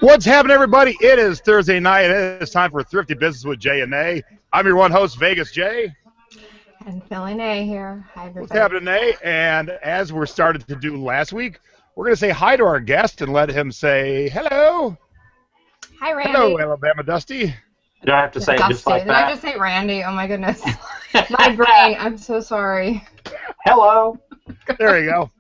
What's happening, everybody? It is Thursday night. It is time for Thrifty Business with Jay and Nay. I'm your one host, Vegas Jay. And Philly Nay here. Hi, everybody. What's happening, Nay? And as we're started to do last week, we're going to say hi to our guest and let him say hello. Hi, Randy. Hello, Alabama Dusty. Do I have to say Dusty. just like Did that? I just say Randy? Oh, my goodness. My brain. I'm so sorry. Hello. There you go.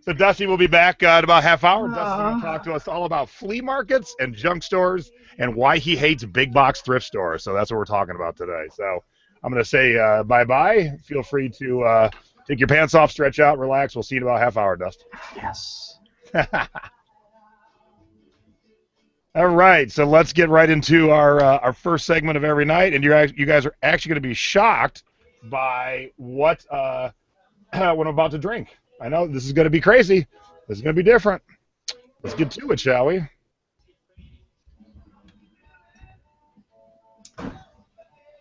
So Dusty will be back in about half hour. Dusty's going to talk to us all about flea markets and junk stores and why he hates big box thrift stores. So that's what we're talking about today. So I'm going to say bye-bye. Feel free to take your pants off, stretch out, relax. We'll see you in about half hour, Dusty. Yes. All right, so let's get right into our first segment of every night. And you guys are actually going to be shocked by what I'm about to drink. I know this is going to be crazy. This is going to be different. Let's get to it, shall we?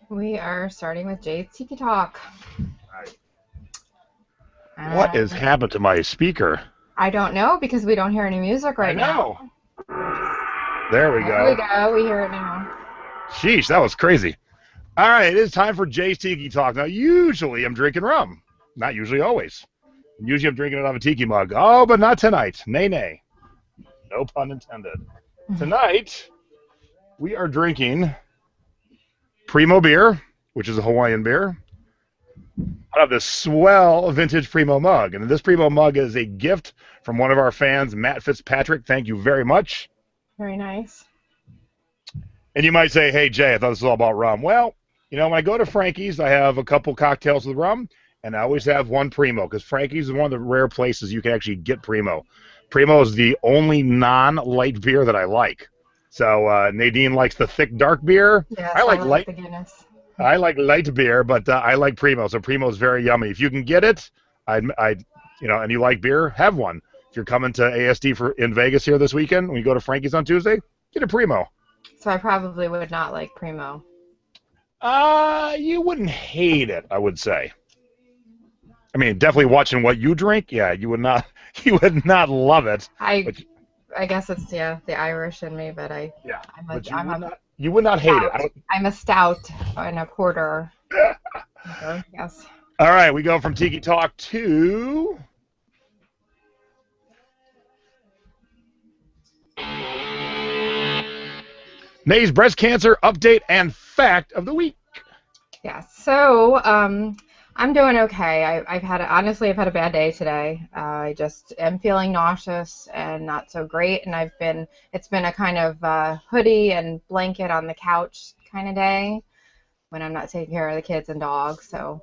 We are starting with Jay's Tiki Talk. What has happened to my speaker? I don't know because we don't hear any music right now. There we go. There we go. We hear it now. Sheesh, that was crazy. All right, it is time for Jay's Tiki Talk. Now, usually I'm drinking rum. Not usually, always. Usually I'm drinking it out of a tiki mug. Oh, but not tonight. Nay, nay. No pun intended. Tonight, we are drinking Primo beer, which is a Hawaiian beer, out of this swell vintage Primo mug. And this Primo mug is a gift from one of our fans, Matt Fitzpatrick. Thank you very much. Very nice. And you might say, hey, Jay, I thought this was all about rum. Well, you know, when I go to Frankie's, I have a couple cocktails with rum. And I always have one Primo because Frankie's is one of the rare places you can actually get Primo. Primo is the only non-light beer that I like. So Nadine likes the thick, dark beer. Yes, I like light. The Guinness. I like light beer, but I like Primo. So Primo is very yummy. If you can get it, and you like beer, have one. If you're coming to ASD in Vegas here this weekend, when you go to Frankie's on Tuesday, get a Primo. So I probably would not like Primo. You wouldn't hate it, I would say. I mean, definitely watching what you drink. Yeah, you would not love it. I guess it's the Irish in me, but you would not hate it. I'm a stout and a porter. Yes. All right, we go from Tiki Talk to Nay's breast cancer update and fact of the week. Yes. So I'm doing okay. I've had a bad day today. I just am feeling nauseous and not so great, and it's been a kind of hoodie and blanket on the couch kind of day when I'm not taking care of the kids and dogs. So,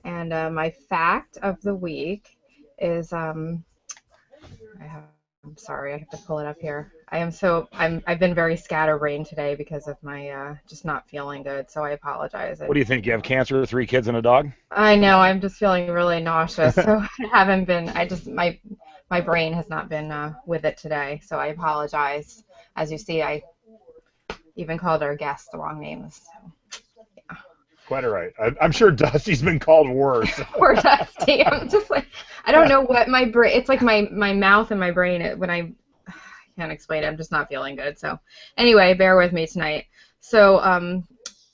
and my fact of the week is I'm sorry, I have to pull it up here. I've been very scatterbrained today because of my just not feeling good, so I apologize. What do you think? You have cancer, 3 kids and a dog? I know, I'm just feeling really nauseous, so my brain has not been with it today, so I apologize. As you see, I even called our guests the wrong names. So, yeah. Quite all right. I'm sure Dusty's been called worse. Poor Dusty. I'm just like, I don't know what my brain, it's like my mouth and my brain, when I can't explain it, I'm just not feeling good. So anyway, bear with me tonight. So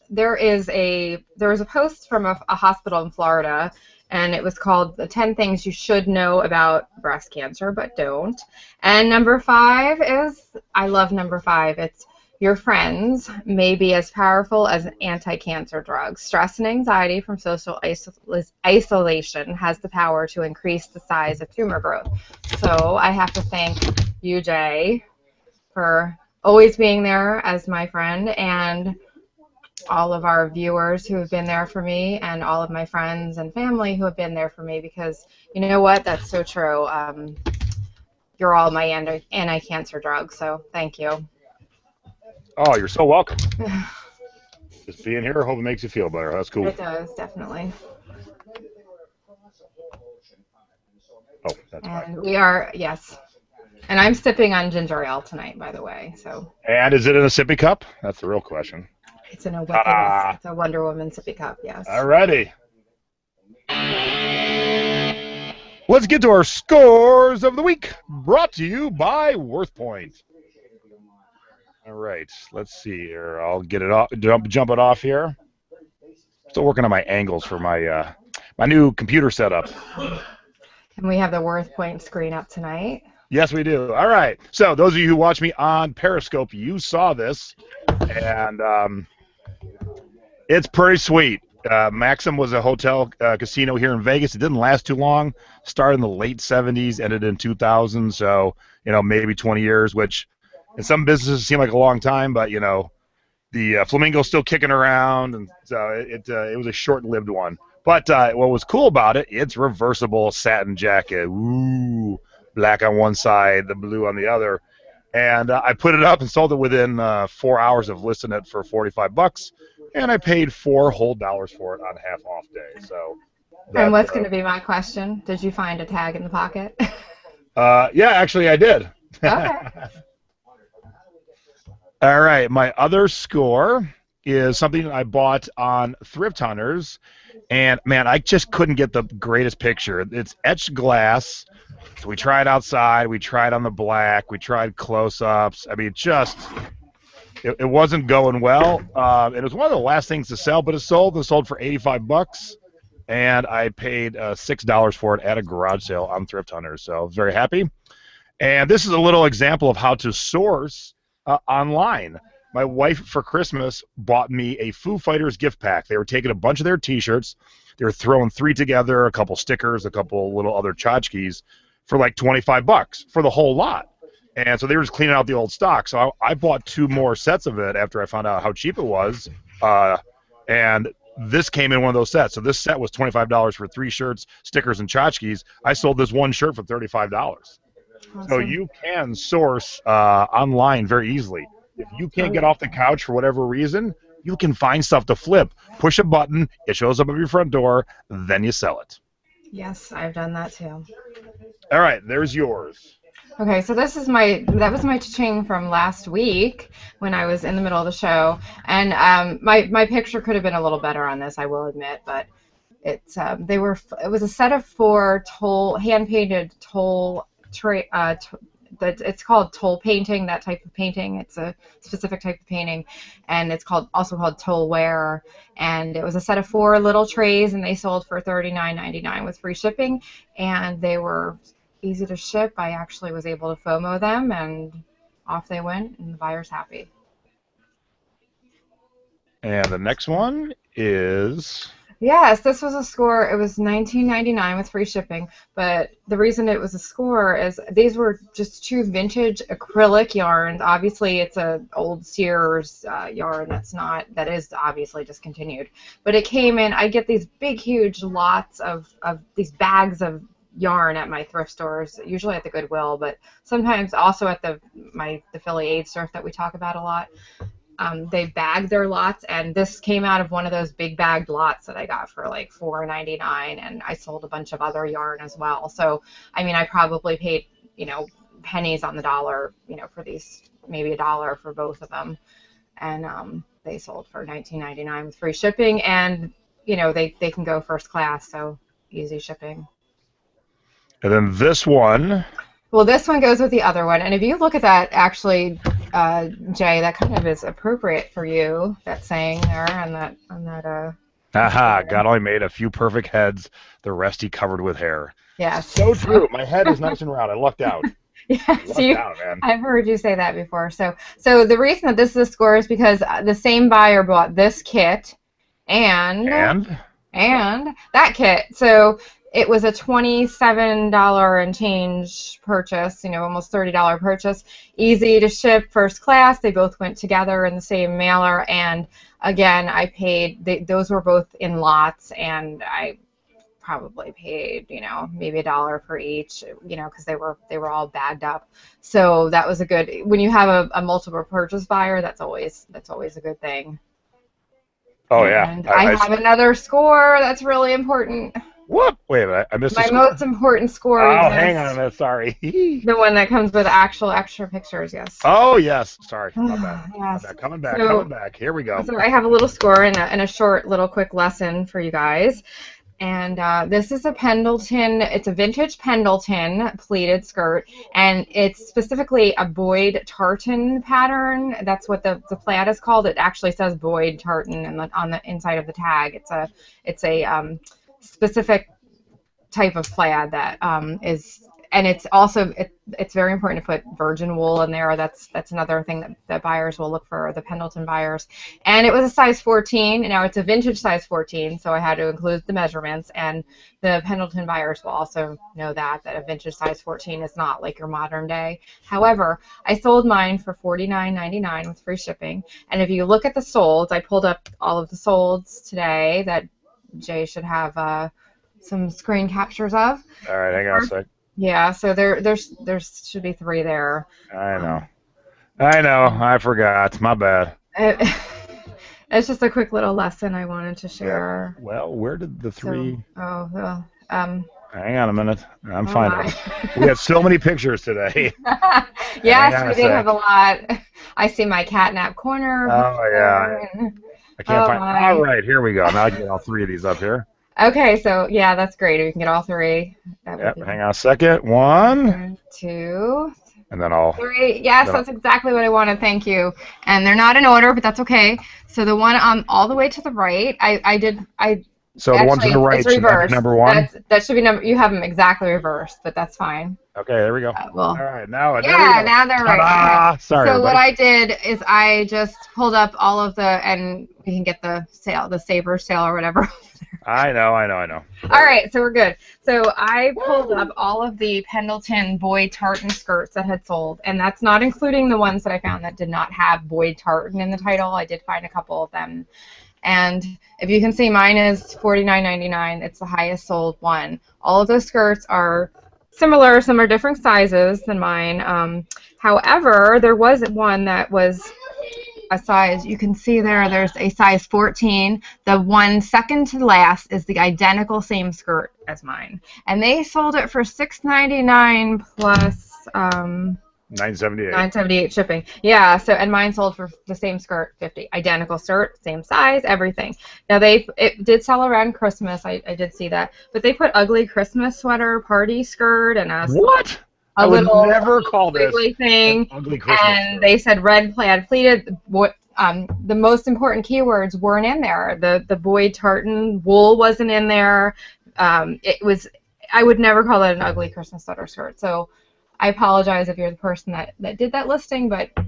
there was a post from a hospital in Florida, and it was called the 10 things you should know about breast cancer but don't. And number 5 is, I love number 5, it's your friends may be as powerful as anti-cancer drugs. Stress and anxiety from social isolation has the power to increase the size of tumor growth. So I have to thank you, Jay, for always being there as my friend, and all of our viewers who have been there for me, and all of my friends and family who have been there for me, because you know what? That's so true. You're all my anti-cancer drugs, so thank you. Oh, you're so welcome. Just being here, I hope it makes you feel better. That's cool. It does, definitely. Oh, that's fine. And we are, yes. And I'm sipping on ginger ale tonight, by the way. So And is it in a sippy cup? That's the real question. it's in a Ta-da! it's a Wonder Woman sippy cup, yes. Alrighty. Let's get to our scores of the week, brought to you by WorthPoint. All right, let's see here. I'll get it off, jump it off here. Still working on my angles for my my new computer setup. And we have the WorthPoint screen up tonight. Yes, we do. All right. So those of you who watch me on Periscope, you saw this, and it's pretty sweet. Maxim was a hotel casino here in Vegas. It didn't last too long. Started in the late 70s, ended in 2000. So, maybe 20 years, which in some businesses seem like a long time, but, the flamingo's still kicking around. And so it was a short-lived one. But what was cool about it, it's reversible satin jacket. Ooh, black on one side, the blue on the other. And I put it up and sold it within 4 hours of listing it for $45. And I paid $4 whole for it on half off day. So. And what's going to be my question? Did you find a tag in the pocket? Yeah, actually I did. Okay. All right, my other score is something I bought on Thrift Hunters, and man, I just couldn't get the greatest picture. It's etched glass. So we tried outside, we tried on the black, we tried close-ups. I mean, it wasn't going well. It was one of the last things to sell, but it sold. It sold for $85, and I paid $6 for it at a garage sale on Thrift Hunters. So I was very happy. And this is a little example of how to source online. My wife, for Christmas, bought me a Foo Fighters gift pack. They were taking a bunch of their T-shirts. They were throwing 3 together, a couple stickers, a couple little other tchotchkes for like $25 for the whole lot. And so they were just cleaning out the old stock. So I bought 2 more sets of it after I found out how cheap it was. And this came in one of those sets. So this set was $25 for 3 shirts, stickers, and tchotchkes. I sold this one shirt for $35. Awesome. So you can source online very easily. If you can't get off the couch for whatever reason, you can find stuff to flip. Push a button, it shows up at your front door, then you sell it. Yes, I've done that too. All right, there's yours. Okay, so that was my cha-ching from last week when I was in the middle of the show, and my picture could have been a little better on this, I will admit, but it was a set of 4 hand-painted toll tray. It's called toll painting, that type of painting. It's a specific type of painting, and it's also called toll wear. And it was a set of 4 little trays, and they sold for $39.99 with free shipping, and they were easy to ship. I actually was able to FOMO them, and off they went, and the buyer's happy. And the next one is... Yes, this was a score. It was $19.99 with free shipping, but the reason it was a score is these were just 2 vintage acrylic yarns. Obviously, it's an old Sears yarn that is obviously discontinued, but it came in. I get these big, huge lots of these bags of yarn at my thrift stores, usually at the Goodwill, but sometimes also at the Philly Aid Surf that we talk about a lot. They bag their lots, and this came out of one of those big bagged lots that I got for like $4.99, and I sold a bunch of other yarn as well. So, I mean, I probably paid, pennies on the dollar, for these, maybe $1 for both of them. And they sold for $19.99 with free shipping, and, they can go first class, so easy shipping. And then this one. Well, this one goes with the other one, and if you look at that, actually, Jay, that kind of is appropriate for you. That saying there on that. Haha! God only made a few perfect heads. The rest he covered with hair. Yes. So true. My head is nice and round. I lucked out. Yes, I've heard you say that before. So the reason that this is a score is because the same buyer bought this kit and that kit. So it was a $27 and change purchase, almost $30 purchase. Easy to ship, first class. They both went together in the same mailer. And again, I paid, those were both in lots, and I probably paid, maybe $1 for each, because they were all bagged up. So that was a good, when you have a multiple purchase buyer, that's always a good thing. Oh, yeah. And I have another score that's really important. Whoop! Wait a minute. I missed My a score. most important score Oh, is hang on a minute. Sorry. the one that comes with actual extra pictures, yes. Oh, yes. Sorry. My bad. My Yes. bad. Coming back. So- Coming back. Here we go. So I have a little score and a short little quick lesson for you guys. And this is a Pendleton, it's a vintage Pendleton pleated skirt, and it's specifically a Boyd tartan pattern. That's what the plaid is called. It actually says Boyd tartan on the inside of the tag. It's a specific type of plaid that is, and it's also it's very important to put virgin wool in there. That's another thing that buyers will look for, the Pendleton buyers. And it was a size 14. Now it's a vintage size 14, so I had to include the measurements. And the Pendleton buyers will also know that a vintage size 14 is not like your modern day. However, I sold mine for $49.99 with free shipping. And if you look at the solds, I pulled up all of the solds today that Jay should have some screen captures of. All right, hang on a sec. Yeah, so there should be 3 there. I know. I forgot. My bad. It's just a quick little lesson I wanted to share. Yeah. Well, where did the 3? Hang on a minute. I'm finding it. We had so many pictures today. Yes, we did have a lot. I see my catnap corner. Oh, yeah. I can't find it. All right, here we go. Now I can get all 3 of these up here. Okay, so yeah, that's great. We can get all 3. Yep, hang on a second. 1, 2, and then all 3. Yes, that's exactly what I wanted. Thank you. And they're not in order, but that's okay. So the one all the way to the right, So the one to the right should be number 1? That should be number. You have them exactly reversed, but that's fine. Okay, there we go. All right, now now they're right. Okay. Sorry, so everybody. what I did is I just pulled up all of and we can get the Sabre sale or whatever. I know. All right, so we're good. So I pulled up all of the Pendleton Boyd tartan skirts that had sold, and that's not including the ones that I found that did not have Boyd tartan in the title. I did find a couple of them. And if you can see, mine is $49.99. It's the highest sold one. All of those skirts are similar. Some are different sizes than mine. However, there was one that was a size, you can see there's a size 14. The one second to last is the identical same skirt as mine. And they sold it for $6.99 plus $9.78 shipping. Yeah, so and mine sold for the same skirt, $50. Identical skirt, same size, everything. Now it did sell around Christmas. I did see that. But they put ugly Christmas sweater party skirt and what? I would never call this thing. An ugly Christmas and skirt. They said red plaid pleated. The most important keywords weren't in there. The Boyd tartan wool wasn't in there. I would never call it an ugly Christmas sweater skirt. So I apologize if you're the person that did that listing, but I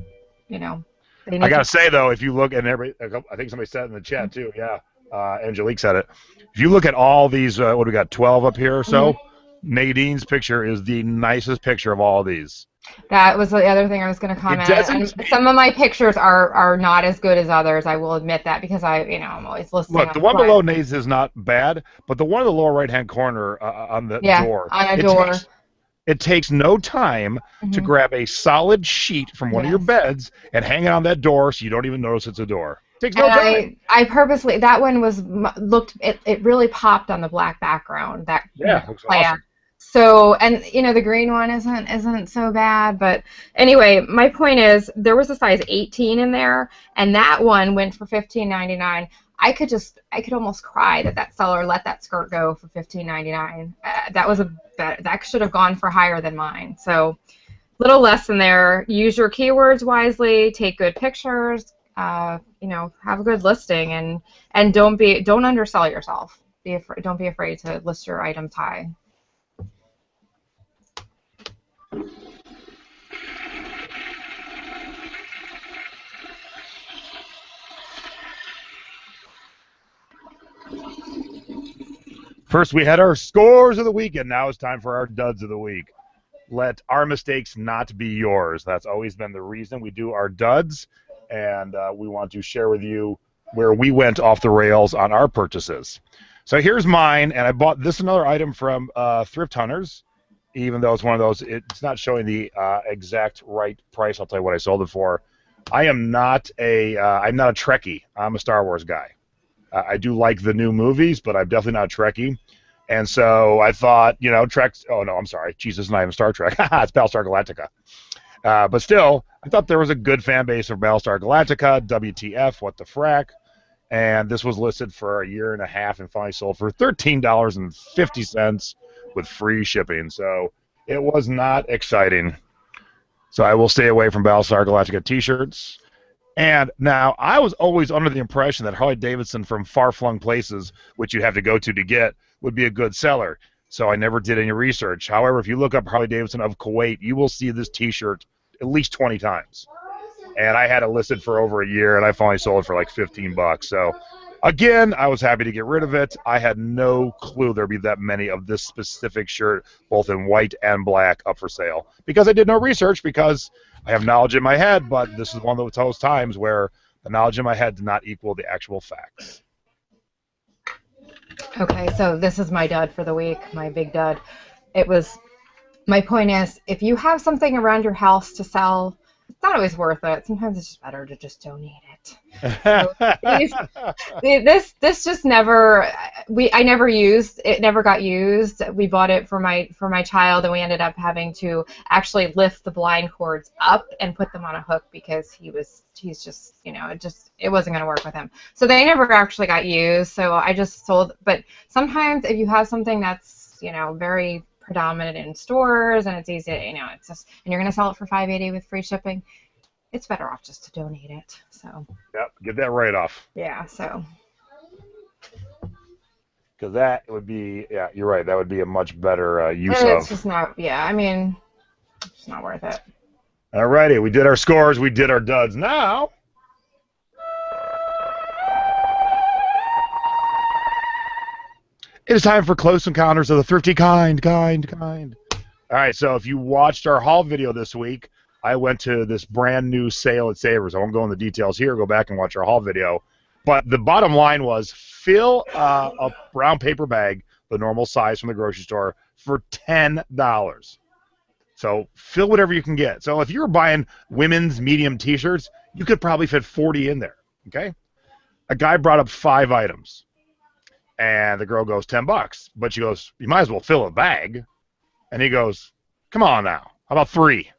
gotta say though, if you look, and everybody, I think somebody said it in the chat too. Yeah, Angelique said it. If you look at all these, what do we got? 12 up here or so. Mm-hmm. Nadine's picture is the nicest picture of all of these. That was the other thing I was going to comment. And some of my pictures are not as good as others. I will admit that because I'm always listening. Look, the one below Nate's is not bad, but the one in the lower right-hand corner on the door. On a door. It takes no time to grab a solid sheet from one of your beds and hang it on that door so you don't even notice it's a door. It takes no time. I purposely, that one it really popped on the black background. Looks awesome. So, and the green one isn't so bad, but anyway, my point is there was a size 18 in there, and that one went for $15.99. I could almost cry that seller let that skirt go for $15.99. That should have gone for higher than mine. So, little lesson there: use your keywords wisely, take good pictures, have a good listing, and don't undersell yourself. Don't be afraid to list your items high. First, we had our scores of the week, and now it's time for our duds of the week. Let our mistakes not be yours. That's always been the reason we do our duds, and we want to share with you where we went off the rails on our purchases. So here's mine, and I bought this another item from Thrift Hunters, even though it's one of those, it's not showing the exact right price. I'll tell you what I sold it for. I'm not a Trekkie. I'm a Star Wars guy. I do like the new movies, but I'm definitely not a Trekkie. And so I thought, Trek's. Oh no, I'm sorry. Jesus, not even Star Trek. It's Battlestar Galactica. But still, I thought there was a good fan base of Battlestar Galactica. WTF? What the frack? And this was listed for a year and a half and finally sold for $13.50 with free shipping. So it was not exciting. So I will stay away from Battlestar Galactica T-shirts. And now I was always under the impression that Harley Davidson from far-flung places, which you have to go to get, would be a good seller. So I never did any research. However, if you look up Harley Davidson of Kuwait, you will see this T-shirt at least 20 times. And I had it listed for over a year, and I finally sold it for like $15. So, again, I was happy to get rid of it. I had no clue there'd be that many of this specific shirt, both in white and black, up for sale. Because I did no research, because I have knowledge in my head, but this is one of those times where the knowledge in my head did not equal the actual facts. Okay, so this is my dud for the week, my big dud. My point is, if you have something around your house to sell, it's not always worth it. Sometimes it's just better to just donate it. So this just never, I never used, it never got used. We bought it for my child, and we ended up having to actually lift the blind cords up and put them on a hook because he's just, it wasn't going to work with him. So they never actually got used. So I just sold, but sometimes if you have something that's, very predominant in stores and it's easy, it's just, and you're going to sell it for $5.80 with free shipping, it's better off just to donate it. So yep, get that right off. Yeah, so because that would be, yeah, you're right, that would be a much better use and of. it's just not, it's not worth it. Alrighty, we did our scores, we did our duds. Now it is time for close encounters of the thrifty kind. All right, so if you watched our haul video this week, I went to this brand new sale at Savers. I won't go into the details here. Go back and watch our haul video. But the bottom line was fill a brown paper bag, the normal size from the grocery store, for $10. So fill whatever you can get. So if you were buying women's medium T-shirts, you could probably fit 40 in there, okay? A guy brought up 5 items. And the girl goes, $10. But she goes, you might as well fill a bag. And he goes, come on now. How about 3?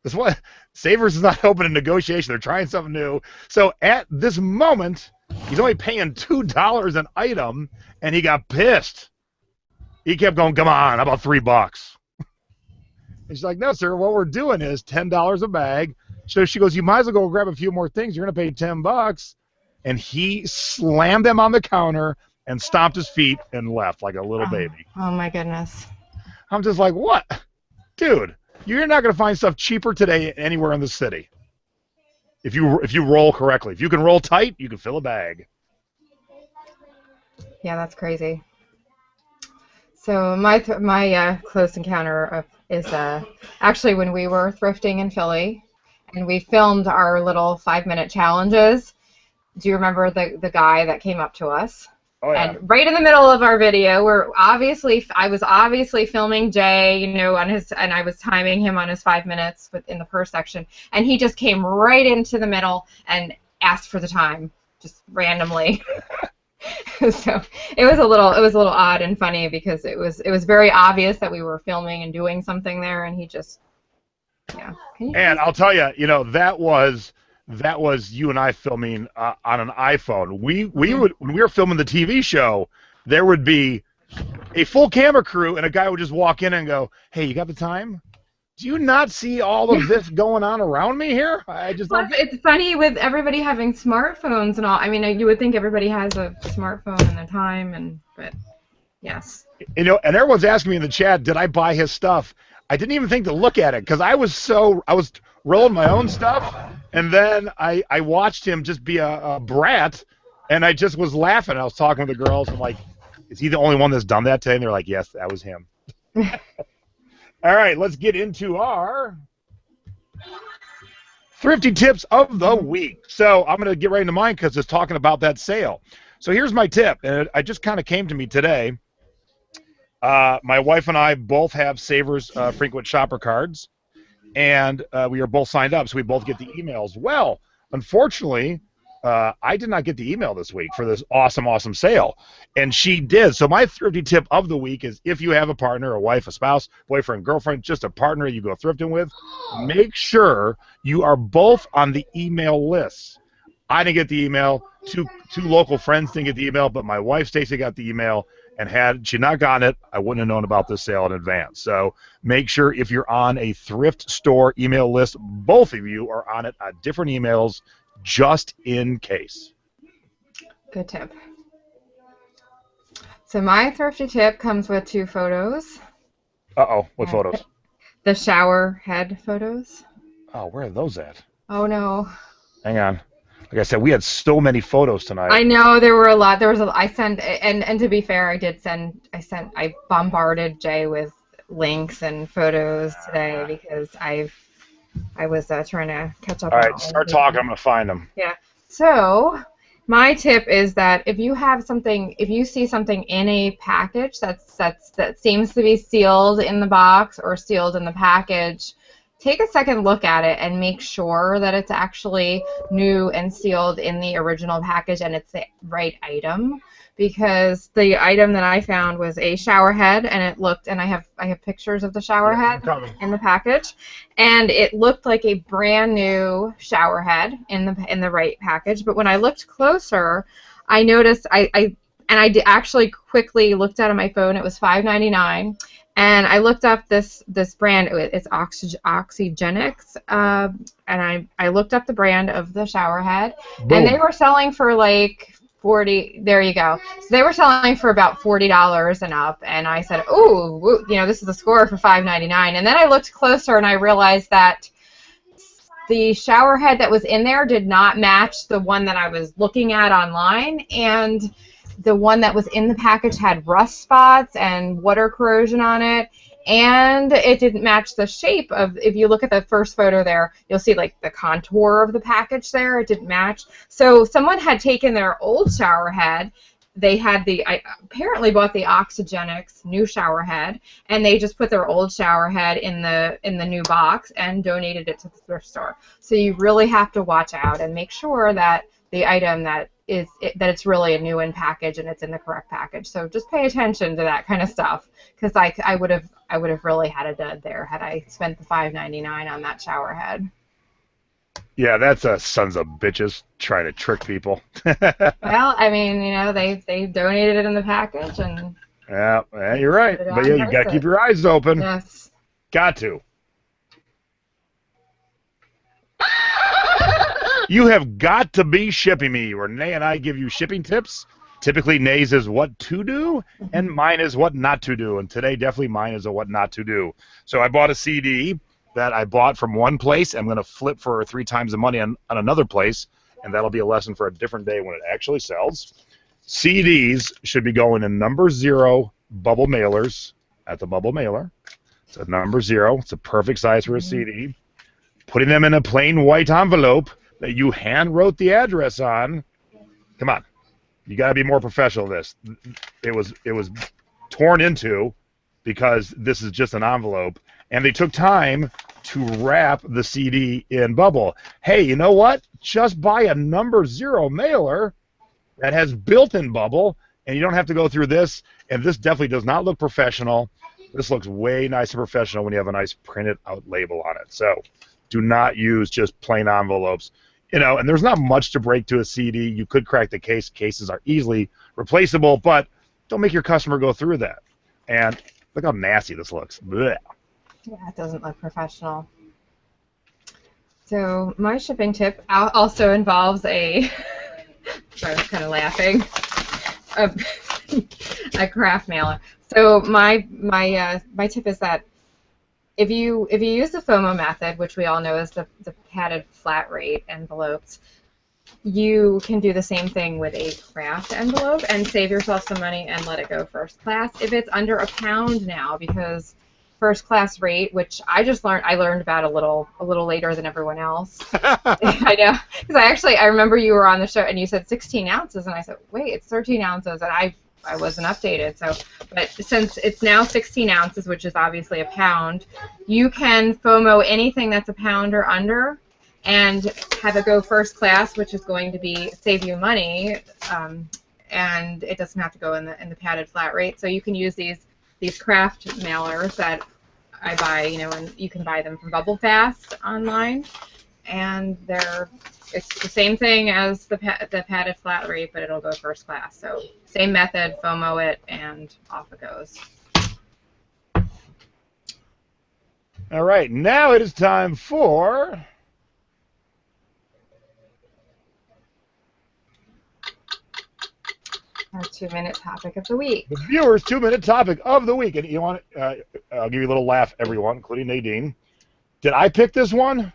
This what Savers is not open to negotiation. They're trying something new. So at this moment, he's only paying $2 an item, and he got pissed. He kept going, come on, how about $3? And she's like, no, sir, what we're doing is $10 a bag. So she goes, you might as well go grab a few more things. You're going to pay $10. And he slammed them on the counter and stomped his feet and left like a little baby. Oh, my goodness. I'm just like, what? Dude, you're not going to find stuff cheaper today anywhere in the city. If you roll correctly. If you can roll tight, you can fill a bag. Yeah, that's crazy. So my close encounter is actually when we were thrifting in Philly, and we filmed our little 5-minute challenges. Do you remember the guy that came up to us? Oh, yeah. And right in the middle of our video, I was obviously filming Jay, and I was timing him on his 5 minutes in the first section, and he just came right into the middle and asked for the time, just randomly. So it was a little odd and funny because it was very obvious that we were filming and doing something there, and he just, yeah. And I'll tell you, that was you and I filming on an iPhone. When we were filming the TV show, there would be a full camera crew, and a guy would just walk in and go, "Hey, you got the time? Do you not see all of this going on around me here?" It's funny with everybody having smartphones and all. I mean, you would think everybody has a smartphone and a time, but yes. And everyone's asking me in the chat, did I buy his stuff? I didn't even think to look at it because I was rolling my own stuff, and then I watched him just be a brat, and I just was laughing. I was talking with the girls, and like, is he the only one that's done that today? And they're like, yes, that was him. All right, let's get into our thrifty tips of the week. So I'm going to get right into mine because it's talking about that sale. So here's my tip, and it just kind of came to me today. My wife and I both have Savers frequent shopper cards, and we are both signed up, so we both get the emails. Well, unfortunately, I did not get the email this week for this awesome sale, and she did. So my thrifty tip of the week is if you have a partner, a wife, a spouse, boyfriend, girlfriend, just a partner you go thrifting with, make sure you are both on the email list. I didn't get the email. Two local friends didn't get the email, but my wife Stacy got the email, and had she not gotten it, I wouldn't have known about this sale in advance. So make sure if you're on a thrift store email list, both of you are on it on different emails, just in case. Good tip. So my thrifty tip comes with 2 photos. Uh-oh, what photos? The shower head photos. Oh, where are those at? Oh no. Hang on. Like I said, we had so many photos tonight. I know there were a lot. I sent, and to be fair, I bombarded Jay with links and photos today because I was trying to catch up. All right, start talking. I'm gonna find them. Yeah. So my tip is that if you see something in a package that seems to be sealed in the box or sealed in the package, take a second look at it and make sure that it's actually new and sealed in the original package and it's the right item. Because the item that I found was a shower head, and it looked, and I have pictures of the shower head in the package, and it looked like a brand new shower head in the right package. But when I looked closer, I noticed actually quickly looked at it on my phone. It was $5.99. And I looked up this brand. It's Oxygenics, and I looked up the brand of the shower head, Boom. And they were selling for like 40. There you go. So they were selling for about $40 and up, and I said, "Oh, this is the score for $5.99." And then I looked closer, and I realized that the shower head that was in there did not match the one that I was looking at online, and the one that was in the package had rust spots and water corrosion on it, and it didn't match the shape of, if you look at the first photo there, you'll see like the contour of the package there. It didn't match. So someone had taken their old shower head. They had I apparently bought the Oxygenics new shower head, and they just put their old shower head in the new box and donated it to the thrift store. So you really have to watch out and make sure that the item that it's really a new in package and it's in the correct package. So just pay attention to that kind of stuff, because I would have really had a dud there had I spent the $5.99 on that shower head. Yeah, that's a sons of bitches trying to trick people. Well, I mean, they donated it in the package, and yeah, you're right. But yeah, you got to keep your eyes open. Yes. Got to. You have got to be shipping me. Renee and I give you shipping tips. Typically, Nays is what to do, and mine is what not to do. And today, definitely mine is a what not to do. So I bought a CD that I bought from one place. I'm going to flip for 3 times the money on another place, and that'll be a lesson for a different day when it actually sells. CDs should be going in number 0 bubble mailers at the bubble mailer. It's a number 0. It's a perfect size for a CD. Putting them in a plain white envelope that you hand wrote the address on. Come on, you got to be more professional than this. It was torn into because this is just an envelope, and they took time to wrap the CD in bubble. Hey, you know what? Just buy a number 0 mailer that has built-in bubble, and you don't have to go through this. And this definitely does not look professional. This looks way nice and professional when you have a nice printed out label on it. So do not use just plain envelopes. And there's not much to break to a CD. You could crack the case. Cases are easily replaceable, but don't make your customer go through that. And look how nasty this looks. Blech. Yeah, it doesn't look professional. So my shipping tip also involves sorry, I was kind of laughing, a craft mailer. So my tip is that if you use the FOMO method, which we all know is the padded flat rate envelopes, you can do the same thing with a craft envelope and save yourself some money and let it go first class if it's under £1 now, because first class rate, which I learned about a little later than everyone else. I know, because I remember you were on the show and you said 16 ounces, and I said, wait, it's 13 ounces, and I wasn't updated. So, but since it's now 16 ounces, which is obviously £1, you can FOMO anything that's £1 or under, and have it go first class, which is going to be save you money, and it doesn't have to go in the padded flat rate. So you can use these craft mailers that I buy, and you can buy them from Bubble Fast online, and it's the same thing as the padded flat rate, but it'll go first class. So same method, FOMO it, and off it goes. All right, now it is time for our 2-minute topic of the week. the viewers' 2-minute topic of the week. And you want? I'll give you a little laugh, everyone, including Nadine. Did I pick this one?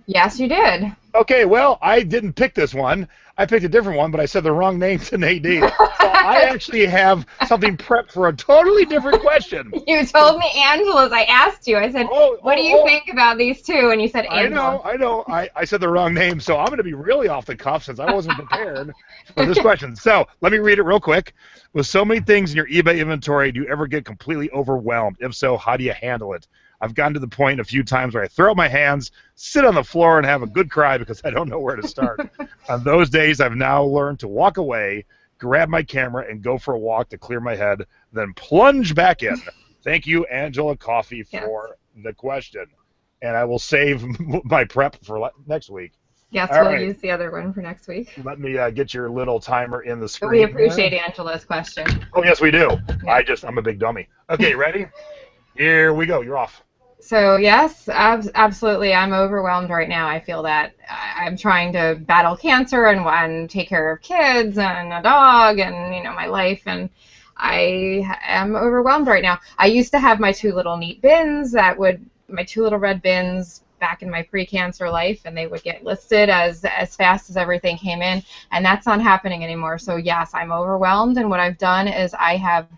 Yes, you did. Okay, well, I didn't pick this one. I picked a different one, but I said the wrong name to Nadine. So I actually have something prepped for a totally different question. You told me Angela's. I asked you. I said, what do you think about these two? And you said Angela. I know. I said the wrong name, so I'm going to be really off the cuff since I wasn't prepared for this question. So let me read it real quick. With so many things in your eBay inventory, do you ever get completely overwhelmed? If so, how do you handle it? I've gotten to the point a few times where I throw up my hands, sit on the floor, and have a good cry because I don't know where to start. On those days, I've now learned to walk away, grab my camera, and go for a walk to clear my head, then plunge back in. Thank you, Angela Coffee, for the question. And I will save my prep for next week. Yes, we'll use the other one for next week. Let me get your little timer in the screen. But we appreciate Angela's question. Oh, yes, we do. Yeah. I'm a big dummy. Okay, ready? Here we go. You're off. So, yes, absolutely. I'm overwhelmed right now. I feel that I'm trying to battle cancer and take care of kids and a dog and, my life. And I am overwhelmed right now. I used to have my 2 little neat bins my 2 little red bins back in my pre-cancer life, and they would get listed as fast as everything came in. And that's not happening anymore. So, yes, I'm overwhelmed. And what I've done is I have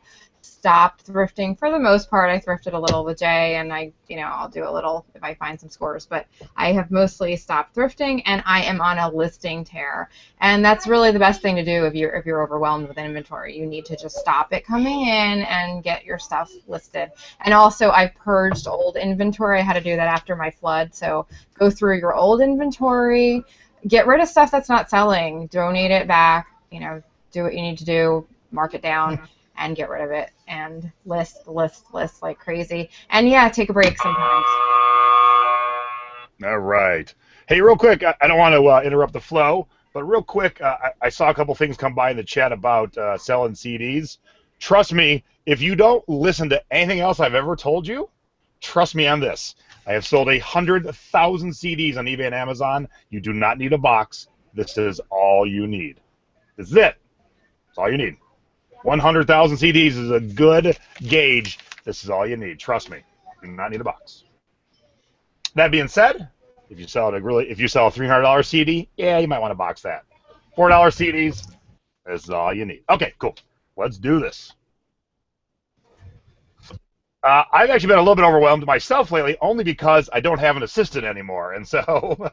stopped thrifting for the most part. I thrifted a little with Jay, and I'll do a little if I find some scores, but I have mostly stopped thrifting, and I am on a listing tear. And that's really the best thing to do if you're overwhelmed with inventory. You need to just stop it coming in and get your stuff listed. And also, I've purged old inventory. I had to do that after my flood. So go through your old inventory, get rid of stuff that's not selling, donate it back, do what you need to do, mark it down, and get rid of it, and list like crazy. And yeah, take a break sometimes. All right. Hey, real quick, I don't want to interrupt the flow, but real quick, I saw a couple things come by in the chat about selling CDs. Trust me, if you don't listen to anything else I've ever told you, trust me on this. I have sold 100,000 CDs on eBay and Amazon. You do not need a box. This is all you need. This is it. That's all you need. 100,000 CDs is a good gauge. This is all you need. Trust me. You do not need a box. That being said, if you sell a $300 CD, yeah, you might want to box that. $4 CDs, this is all you need. Okay, cool. Let's do this. I've actually been a little bit overwhelmed myself lately, only because I don't have an assistant anymore, and so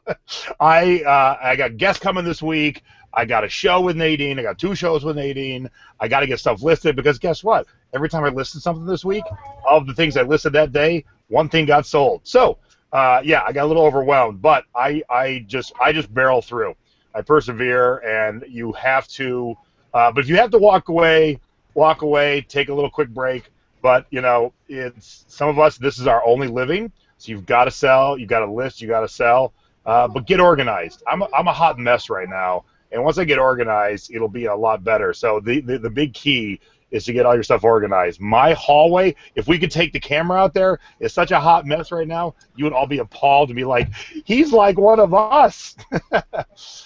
I got guests coming this week. I got a show with Nadine. I got 2 shows with Nadine. I got to get stuff listed because guess what? Every time I listed something this week, of the things I listed that day, one thing got sold. So, yeah, I got a little overwhelmed, but I just barrel through. I persevere, and you have to. But if you have to walk away, take a little quick break. But it's some of us. This is our only living, so you've got to sell. You've got to list. You got to sell. But get organized. I'm a hot mess right now. And once I get organized, it'll be a lot better. So the big key is to get all your stuff organized. My hallway, if we could take the camera out there, is such a hot mess right now, you would all be appalled and be like, he's like one of us.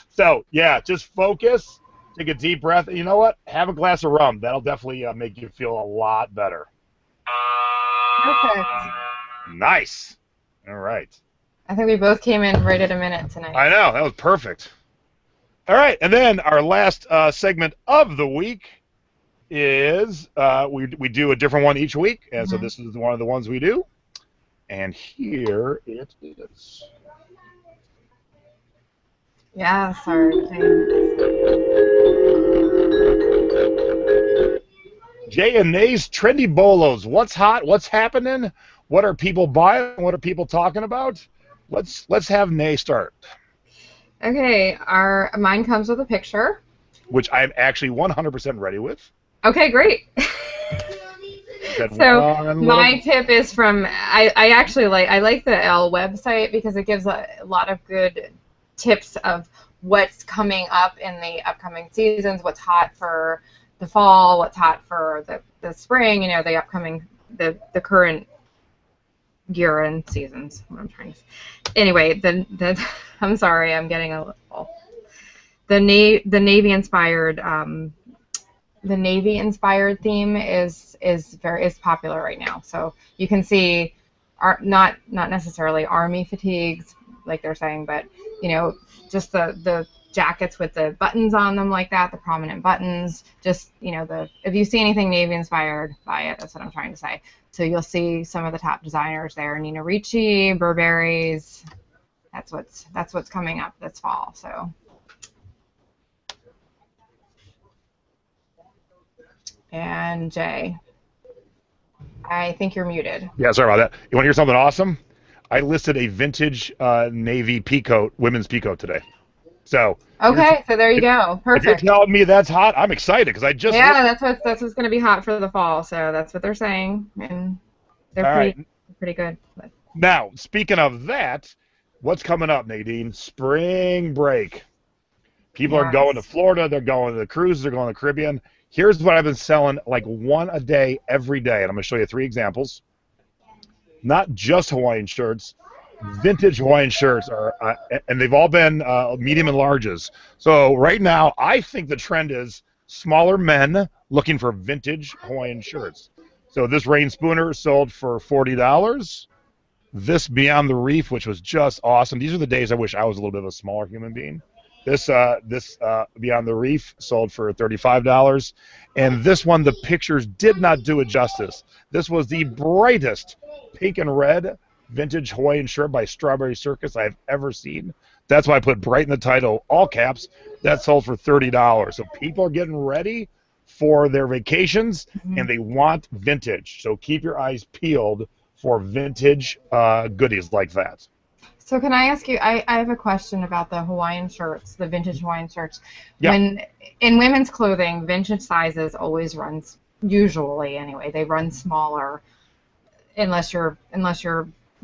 So, yeah, just focus, take a deep breath. And you know what? Have a glass of rum. That'll definitely make you feel a lot better. Perfect. Nice. All right. I think we both came in right at a minute tonight. I know. That was perfect. All right, and then our last segment of the week is we do a different one each week, and so this is one of the ones we do. And here it is. Yeah, sorry. J and Nay's Trendy Bolos. What's hot? What's happening? What are people buying? What are people talking about? Let's have Nay start. Okay, mine comes with a picture. Which I'm actually 100% ready with. Okay, great. So my tip is from I actually like the Elle website because it gives a lot of good tips of what's coming up in the upcoming seasons, what's hot for the fall, what's hot for the spring, the upcoming the current year and seasons. What I'm trying to say. Anyway, I'm sorry, I'm getting a little the Navy inspired theme is popular right now. So you can see not necessarily army fatigues like they're saying, but just the jackets with the buttons on them like that, the prominent buttons. Just if you see anything Navy inspired, buy it. That's what I'm trying to say. So you'll see some of the top designers there: Nina Ricci, Burberry's. That's what's coming up this fall. So. And Jay, I think you're muted. Yeah, sorry about that. You want to hear something awesome? I listed a vintage navy peacoat, women's peacoat today. So okay, so there you go. Perfect. If you're telling me that's hot, I'm excited because I just that's what's going to be hot for the fall. So that's what they're saying, and they're pretty good. But. Now, speaking of that, what's coming up, Nadine? Spring break. People are going to Florida. They're going to the cruises. They're going to the Caribbean. Here's what I've been selling, like one a day, every day, and I'm going to show you 3 examples. Not just Hawaiian shirts, vintage Hawaiian shirts, and they've all been medium and larges. So right now, I think the trend is smaller men looking for vintage Hawaiian shirts. So this Rain Spooner sold for $40. This Beyond the Reef, which was just awesome. These are the days I wish I was a little bit of a smaller human being. This Beyond the Reef sold for $35. And this one, the pictures did not do it justice. This was the brightest pink and red vintage Hawaiian shirt by Strawberry Circus I've ever seen. That's why I put bright in the title, all caps. That sold for $30. So people are getting ready for their vacations, and they want vintage. So keep your eyes peeled for vintage goodies like that. So can I ask you, I have a question about the Hawaiian shirts, the vintage Hawaiian shirts. Yeah. When in women's clothing, vintage sizes always runs, usually anyway, they run smaller unless you're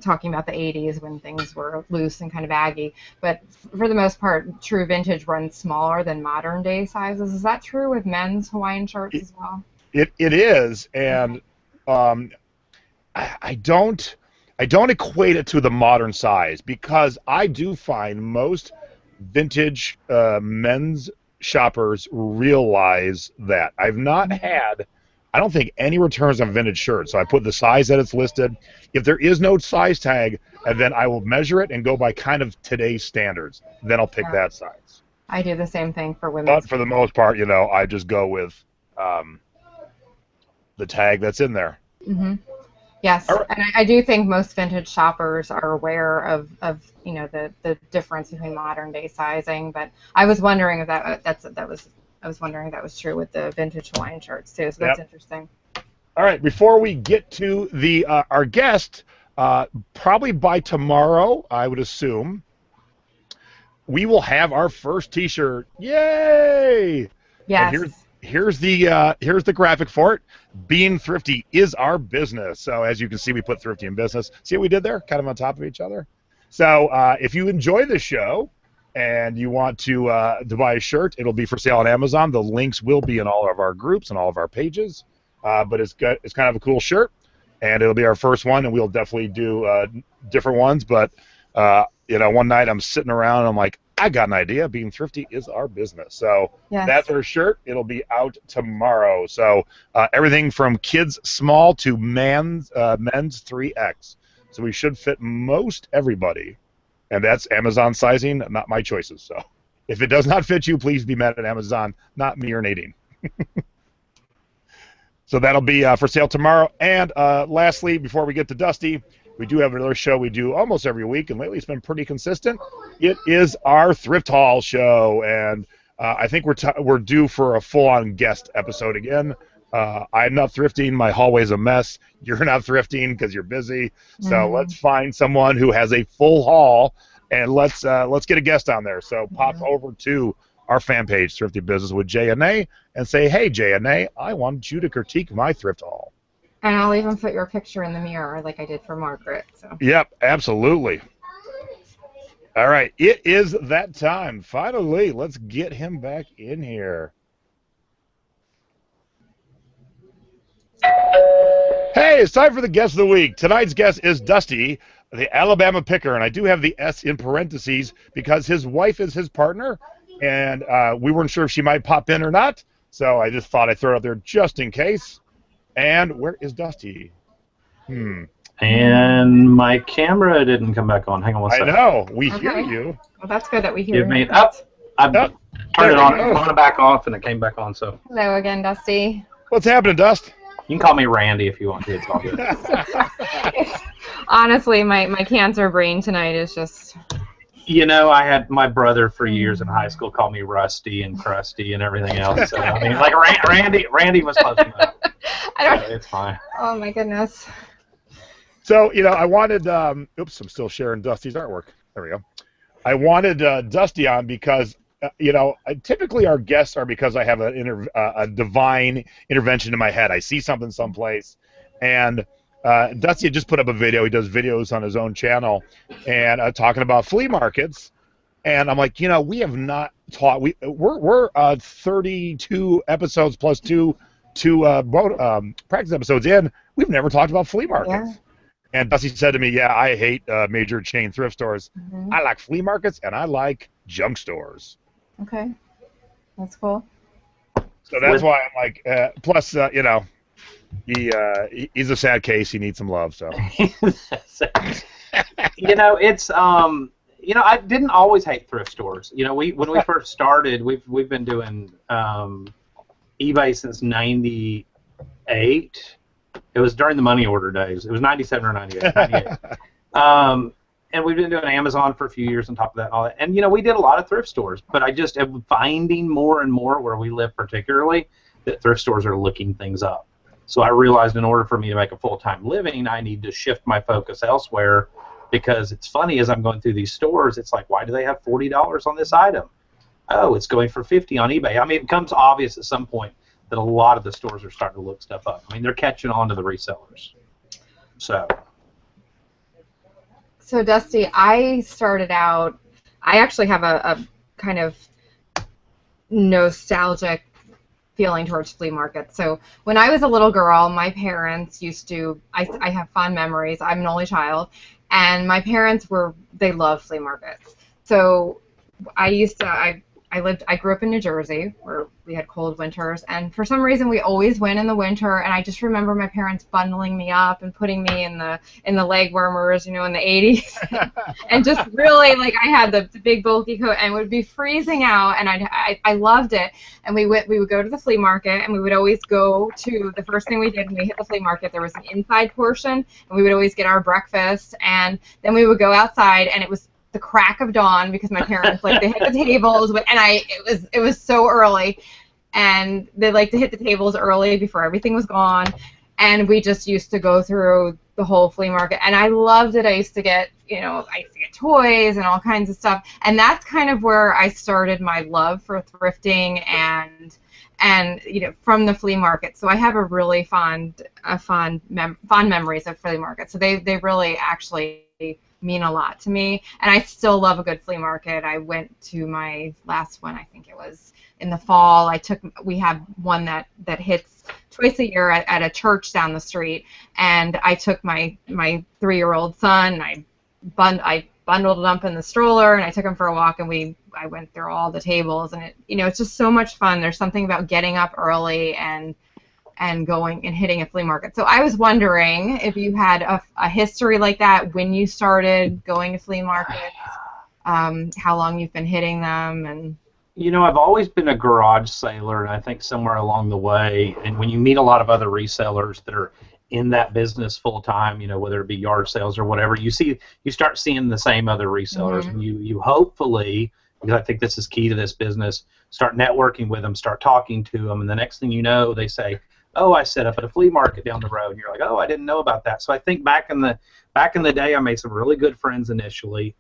talking about the 80s when things were loose and kind of baggy. But for the most part, true vintage runs smaller than modern day sizes. Is that true with men's Hawaiian shirts as well? It is, and I don't equate it to the modern size because I do find most vintage men's shoppers realize that. I've not had, I don't think, any returns on vintage shirts. So I put the size that it's listed. If there is no size tag, and then I will measure it and go by kind of today's standards. Then I'll pick that size. I do the same thing for women. But for the most part, I just go with the tag that's in there. Mm-hmm. Yes, right. And I do think most vintage shoppers are aware of the difference between modern day sizing. But I was wondering if that was true with the vintage Hawaiian shirts too. So that's interesting. All right, before we get to the our guest, probably by tomorrow, I would assume, we will have our first T-shirt. Yay! Yes. And here's the graphic for it. Being thrifty is our business. So as you can see, we put thrifty in business. See what we did there? Kind of on top of each other. So if you enjoy the show and you want to buy a shirt, it'll be for sale on Amazon. The links will be in all of our groups and all of our pages. But it's kind of a cool shirt, and it'll be our first one, and we'll definitely do different ones. But one night I'm sitting around and I'm like, I got an idea. Being thrifty is our business. So that's our shirt. It'll be out tomorrow. So everything from kids small to men's 3X. So we should fit most everybody. And that's Amazon sizing, not my choices. So if it does not fit you, please be mad at Amazon, not me or Nadine. So that'll be for sale tomorrow. And lastly, before we get to Dusty, we do have another show we do almost every week, and lately it's been pretty consistent. It is our Thrift Haul show, and I think we're due for a full-on guest episode again I'm not thrifting. My hallway's a mess. You're not thrifting because you're busy. So let's find someone who has a full haul, and let's get a guest on there. So pop over to our fan page, Thrifty Business with J and A, and say, hey, J and A, I want you to critique my thrift haul. And I'll even put your picture in the mirror like I did for Margaret. So. Yep, absolutely. All right, it is that time. Finally, let's get him back in here. Hey, it's time for the guest of the week. Tonight's guest is Dusty, the Alabama picker, and I do have the S in parentheses because his wife is his partner, and we weren't sure if she might pop in or not, so I just thought I'd throw it out there just in case. And where is Dusty? And my camera didn't come back on. Hang on one second. I know. We hear you. Well, that's good that we hear you. I turned it on, on it back off, and it came back on. So. Hello again, Dusty. What's happening, Dust? You can call me Randy if you want to. It's all good. Honestly, my cancer brain tonight is just... You know, I had my brother for years in high school call me Rusty and Krusty and everything else. So, I mean, like Randy was close enough. It's fine. Oh, my goodness. So, you know, I wanted, oops, I'm still sharing Dusty's artwork. There we go. I wanted Dusty on because, you know, typically our guests are because I have a divine intervention in my head. I see something someplace, and Dusty had just put up a video. He does videos on his own channel, and talking about flea markets. And I'm like, you know, we have not taught. We're 32 episodes plus two practice episodes in. We've never talked about flea markets. Yeah. And Dusty said to me, yeah, I hate major chain thrift stores. I like flea markets, and I like junk stores. Okay. That's cool. So that's why I'm like, plus, you know, he's a sad case. He needs some love, so. You know, it's, you know, I didn't always hate thrift stores. You know, when we first started, we've been doing eBay since '98. It was during the money order days. It was 97 or 98. And we've been doing Amazon for a few years on top of that and all that. And, you know, we did a lot of thrift stores, but I just am finding more and more where we live particularly that thrift stores are looking things up. So I realized in order for me to make a full-time living, I need to shift my focus elsewhere because it's funny as I'm going through these stores, it's like, why do they have $40 on this item? Oh, it's going for $50 on eBay. I mean, it becomes obvious at some point that a lot of the stores are starting to look stuff up. I mean, they're catching on to the resellers. So Dusty, I started out, I actually have a kind of nostalgic feeling towards flea markets. So when I was a little girl, my parents used to, I have fond memories, I'm an only child, and my parents they loved flea markets. So I grew up in New Jersey where we had cold winters, and for some reason we always went in the winter, and I just remember my parents bundling me up and putting me in the leg warmers, you know, in the 80s, and just really, like, I had the big bulky coat and would be freezing out, and I loved it. And we would go to the flea market, and we would always go to, the first thing we did when we hit the flea market, there was an inside portion, and we would always get our breakfast, and then we would go outside, and it was the crack of dawn because my parents, like, they hit the tables, and it was so early, and they like to hit the tables early before everything was gone, and we just used to go through the whole flea market, and I loved it. I used to get toys and all kinds of stuff, and that's kind of where I started my love for thrifting and you know, from the flea market. So I have a really fond memories of flea markets. So they really actually mean a lot to me, and I still love a good flea market. I went to my last one, I think it was in the fall. We have one that hits twice a year at a church down the street, and I took my 3-year-old son, and I bundled it up in the stroller, and I took him for a walk, and I went through all the tables, and it's just so much fun. There's something about getting up early and going and hitting a flea market. So I was wondering if you had a history like that when you started going to flea markets, how long you've been hitting them, and. You know, I've always been a garage sailor, and I think somewhere along the way, and when you meet a lot of other resellers that are in that business full time, you know, whether it be yard sales or whatever, you start seeing the same other resellers, and you hopefully, because I think this is key to this business, start networking with them, start talking to them, and the next thing you know, they say, oh, I set up at a flea market down the road, and you're like, oh, I didn't know about that. So I think back in the day, I made some really good friends initially.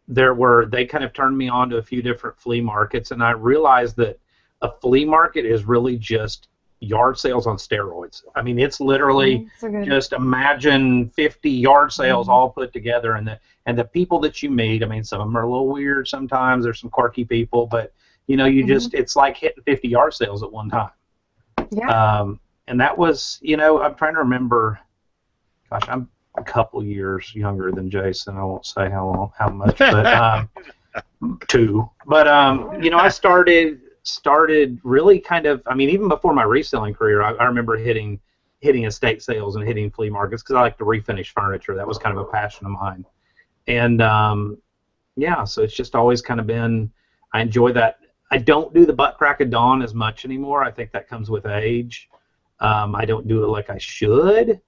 They kind of turned me on to a few different flea markets, and I realized that a flea market is really just yard sales on steroids. I mean, it's literally just imagine 50 yard sales all put together, and the people that you meet. I mean, some of them are a little weird sometimes. There's some quirky people, but it's like hitting 50 yard sales at one time. Yeah. And that was, I'm trying to remember. Gosh, I'm a couple years younger than Jason. I won't say how much, but 2. But I started really kind of, I mean, even before my reselling career, I remember hitting estate sales and hitting flea markets because I like to refinish furniture. That was kind of a passion of mine. And so it's just always kind of been, I enjoy that. I don't do the butt crack of dawn as much anymore. I think that comes with age. I don't do it like I should,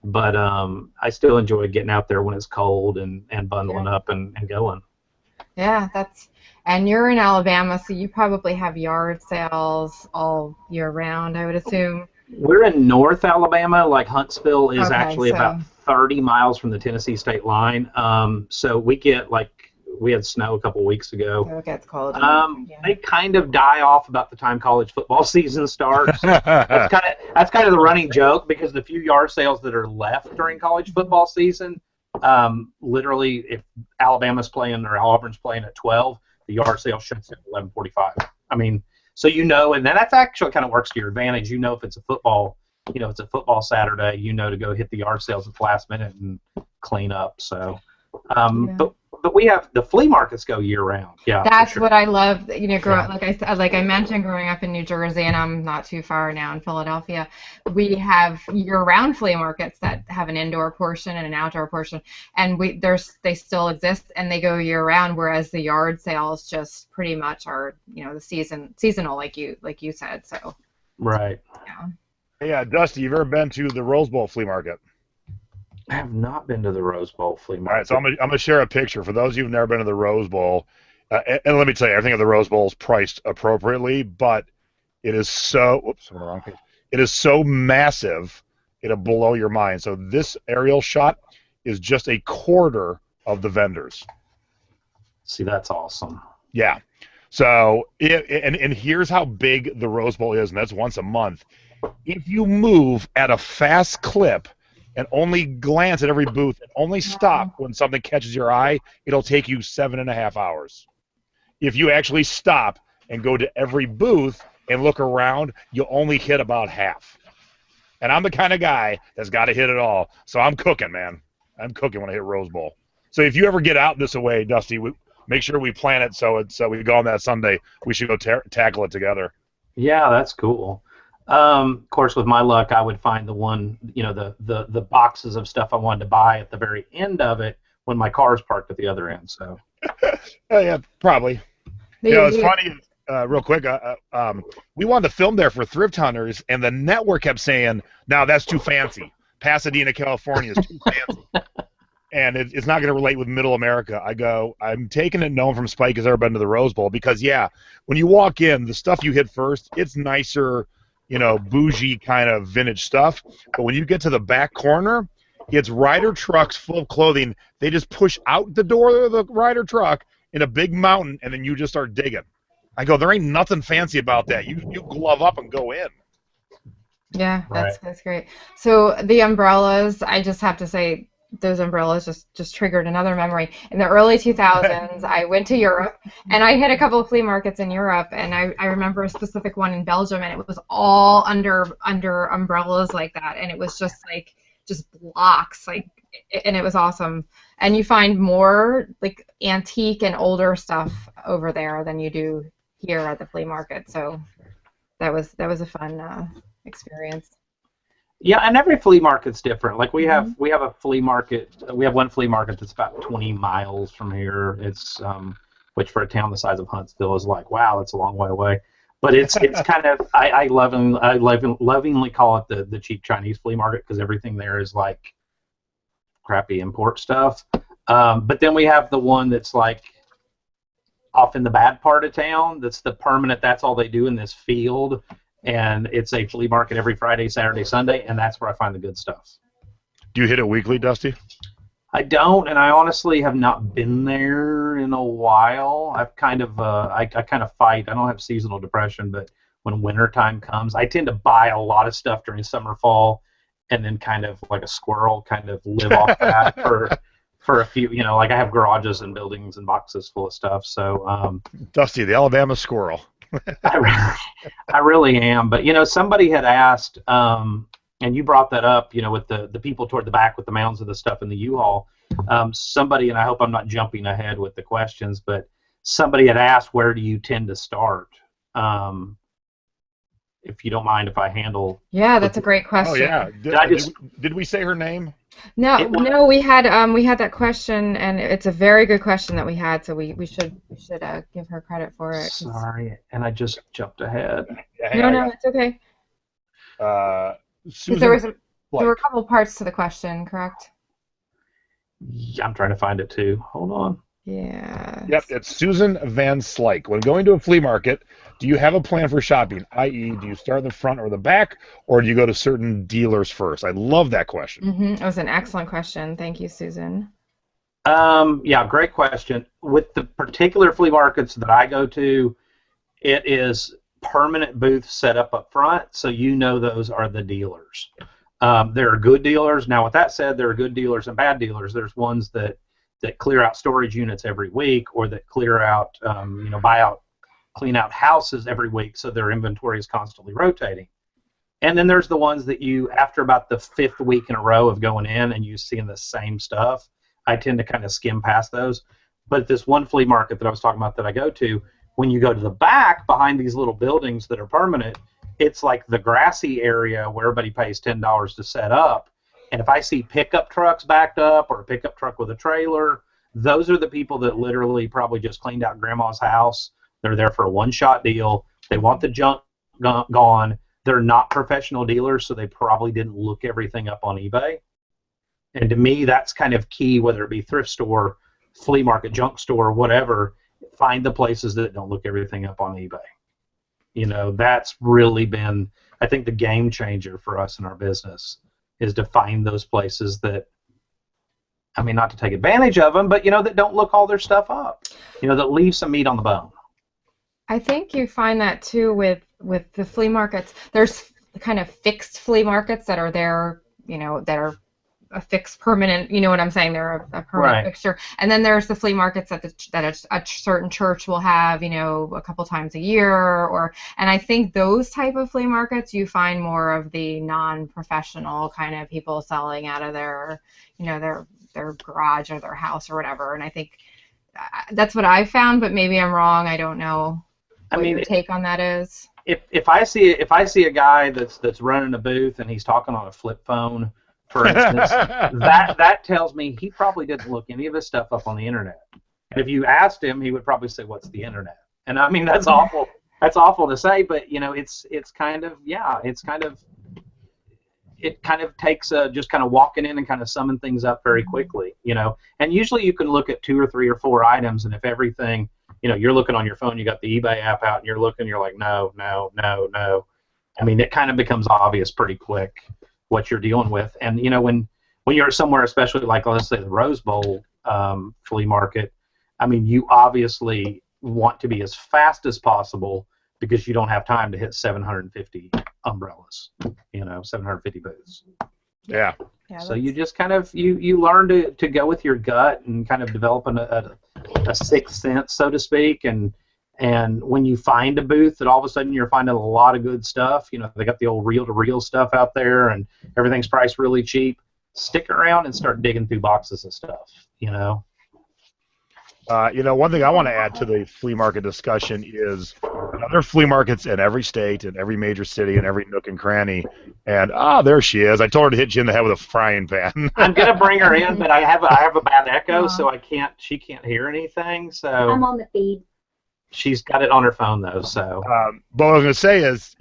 but I still enjoy getting out there when it's cold and bundling up and going. Yeah, and you're in Alabama, so you probably have yard sales all year round, I would assume. We're in North Alabama. Like Huntsville is actually about 30 miles from the Tennessee state line. So we had snow a couple weeks ago. It gets cold. They kind of die off about the time college football season starts. That's kind of the running joke, because the few yard sales that are left during college football season, literally if Alabama's playing or Auburn's playing at 12, the yard sale shuts at 11:45. I mean, so and then that's actually kind of works to your advantage. If it's a football, it's a football Saturday, to go hit the yard sales at the last minute and clean up. So, but we have the flea markets go year round. Yeah, that's what I love. Like I mentioned, growing up in New Jersey, and I'm not too far now in Philadelphia, we have year-round flea markets that have an indoor portion and an outdoor portion, and they still exist and they go year-round. Whereas the yard sales just pretty much are the seasonal, like you said. So. Right. Yeah. Yeah, Dusty, you've ever been to the Rose Bowl flea market? I have not been to the Rose Bowl flea market. All right, so I'm gonna share a picture for those of you who've never been to the Rose Bowl. And let me tell you, I think the Rose Bowl is priced appropriately, but it is so. Whoops, I'm on the wrong page. It is so massive, it'll blow your mind. So this aerial shot is just a quarter of the vendors. See, that's awesome. Yeah. So and here's how big the Rose Bowl is, and that's once a month. If you move at a fast clip and only glance at every booth and only stop when something catches your eye, it'll take you 7.5 hours. If you actually stop and go to every booth and look around, you'll only hit about half. And I'm the kind of guy that's got to hit it all. So I'm cooking, man. I'm cooking when I hit Rose Bowl. So if you ever get out this way, Dusty, make sure we plan it so we go on that Sunday. We should go tackle it together. Yeah, that's cool. Of course, with my luck, I would find the one, the boxes of stuff I wanted to buy at the very end of it when my car's parked at the other end. So. Yeah, probably. It's funny. Real quick, we wanted to film there for Thrift Hunters, and the network kept saying, "No, that's too fancy. Pasadena, California is too fancy, and it's not going to relate with Middle America." I go, I'm taking it known from Spike has ever been to the Rose Bowl, because when you walk in, the stuff you hit first, it's nicer. Bougie kind of vintage stuff. But when you get to the back corner, it's rider trucks full of clothing. They just push out the door of the rider truck in a big mountain, and then you just start digging. I go, there ain't nothing fancy about that. You glove up and go in. Yeah, that's great. So the umbrellas, I just have to say, those umbrellas just triggered another memory. In the early 2000s, I went to Europe, and I hit a couple of flea markets in Europe, and I remember a specific one in Belgium, and it was all under umbrellas like that, and it was just blocks, and it was awesome. And you find more like antique and older stuff over there than you do here at the flea market. So that was a fun experience. Yeah, and every flea market's different. Like we have a flea market. We have one flea market that's about 20 miles from here. It's which for a town the size of Huntsville is like, wow, that's a long way away. But it's kind of I lovingly call it the cheap Chinese flea market, because everything there is like crappy import stuff. But then we have the one that's like off in the bad part of town. That's the permanent. That's all they do in this field. and it's a flea market every Friday, Saturday, Sunday, and that's where I find the good stuff. Do you hit it weekly, Dusty? I don't, and I honestly have not been there in a while. I've kind of, I kind of fight. I don't have seasonal depression, but when wintertime comes, I tend to buy a lot of stuff during summer, fall, and then kind of like a squirrel, kind of live off that for a few, like I have garages and buildings and boxes full of stuff. So, Dusty, the Alabama squirrel. I really am. But, somebody had asked, and you brought that up, with the people toward the back with the mounds of the stuff in the U-Haul. Somebody, and I hope I'm not jumping ahead with the questions, but somebody had asked, where do you tend to start? If you don't mind if I handle. Yeah, that's a great question. Oh yeah. Did we say her name? No, we had that question, and it's a very good question that we had, so we should give her credit for it. Sorry, and I just jumped ahead. No, it's okay. Susan, there were a couple parts to the question, correct? Yeah, I'm trying to find it too. Hold on. Yeah. Yep, it's Susan Van Slyke. When going to a flea market, do you have a plan for shopping? I.e., do you start in the front or the back, or do you go to certain dealers first? I love that question. Mm-hmm. That was an excellent question. Thank you, Susan. Yeah, great question. With the particular flea markets that I go to, it is permanent booths set up front, so those are the dealers. There are good dealers. Now, with that said, there are good dealers and bad dealers. There's ones that clear out storage units every week, or that clear out, clean out houses every week, so their inventory is constantly rotating. And then there's the ones that after about the 5th week in a row of going in and you seeing the same stuff, I tend to kind of skim past those. But this one flea market that I was talking about that I go to, when you go to the back behind these little buildings that are permanent, it's like the grassy area where everybody pays $10 to set up. And if I see pickup trucks backed up, or a pickup truck with a trailer, those are the people that literally probably just cleaned out grandma's house. They're there for a one-shot deal. They want the junk gone. They're not professional dealers, so they probably didn't look everything up on eBay. And to me, that's kind of key, whether it be thrift store, flea market, junk store, whatever. Find the places that don't look everything up on eBay. That's really been, I think, the game changer for us in our business, is to find those places that, I mean, not to take advantage of them, but, that don't look all their stuff up, that leave some meat on the bone. I think you find that, too, with the flea markets. There's kind of fixed flea markets that are there, that are a fixed permanent, you know what I'm saying, they're a permanent fixture. And then there's the flea markets that a certain church will have, a couple times a year, and I think those type of flea markets, you find more of the non-professional kind of people selling out of their, their garage or their house or whatever. And I think that's what I found, but maybe I'm wrong. I don't know what your take on that is. If I see a guy that's running a booth and he's talking on a flip phone, for instance, that tells me he probably didn't look any of his stuff up on the internet. And if you asked him, he would probably say, "What's the internet?" And I mean, that's awful. That's awful to say, but it's kind of it kind of takes just kind of walking in and kind of summing things up very quickly, And usually you can look at 2 or 3 or 4 items, and if everything, you're looking on your phone, you got the eBay app out, and you're looking, you're like, no. I mean, it kind of becomes obvious pretty quick what you're dealing with. And when you're somewhere, especially like, let's say, the Rose Bowl flea market, I mean, you obviously want to be as fast as possible, because you don't have time to hit 750 umbrellas, 750 booths. Yeah. So you just kind of you learn to go with your gut and kind of develop a sixth sense, so to speak. And when you find a booth that all of a sudden you're finding a lot of good stuff, they got the old reel-to-reel stuff out there and everything's priced really cheap, stick around and start digging through boxes of stuff, One thing I want to add to the flea market discussion is there are flea markets in every state, in every major city, in every nook and cranny. And there she is. I told her to hit you in the head with a frying pan. I'm gonna bring her in, but I have a bad echo, so she can't hear anything. So I'm on the feed. She's got it on her phone though. So. But what I was gonna say is,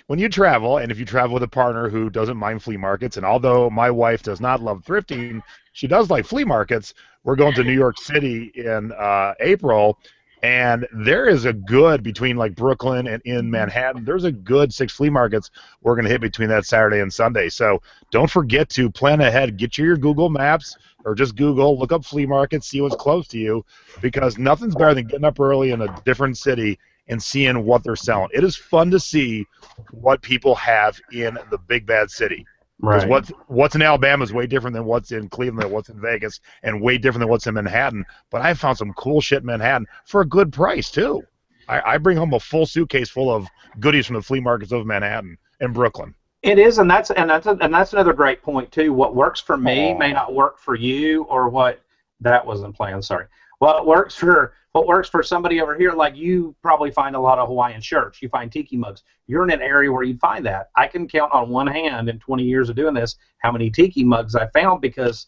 when you travel, and if you travel with a partner who doesn't mind flea markets, and although my wife does not love thrifting, she does like flea markets. We're going to New York City in April, And there is a good, between like Brooklyn and in Manhattan, there's a good 6 flea markets we're going to hit between that Saturday and Sunday. So don't forget to plan ahead. Get your Google Maps or just Google, look up flea markets, see what's close to you, because nothing's better than getting up early in a different city and seeing what they're selling. It is fun to see what people have in the big bad city. Because Right. what's in Alabama is way different than what's in Cleveland, what's in Vegas, and way different than what's in Manhattan. But I found some cool shit in Manhattan for a good price too. I bring home a full suitcase full of goodies from the flea markets of Manhattan and Brooklyn. It is, and that's another great point too. What works for me may not work for you, or what that wasn't planned. Sorry. What works for somebody over here, like you probably find a lot of Hawaiian shirts. You find tiki mugs. You're in an area where you'd find that. I can count on one hand in 20 years of doing this how many tiki mugs I found, because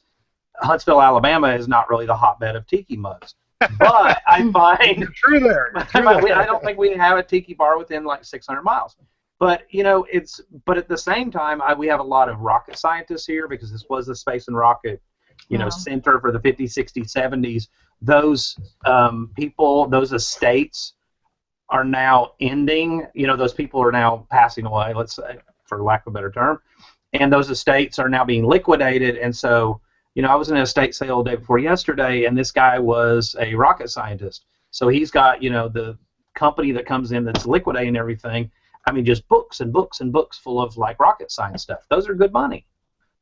Huntsville, Alabama is not really the hotbed of tiki mugs. But I find You're true there. I don't think we have a tiki bar within like 600 miles. But but at the same time, we have a lot of rocket scientists here, because this was the space and rocket, center for the 50s, 60s, 70s. Those people, those estates are now ending. Those people are now passing away, let's say, for lack of a better term, and those estates are now being liquidated. And so, I was in an estate sale the day before yesterday, and this guy was a rocket scientist. So he's got, the company that comes in that's liquidating everything. I mean, just books and books and books full of like rocket science stuff. Those are good money.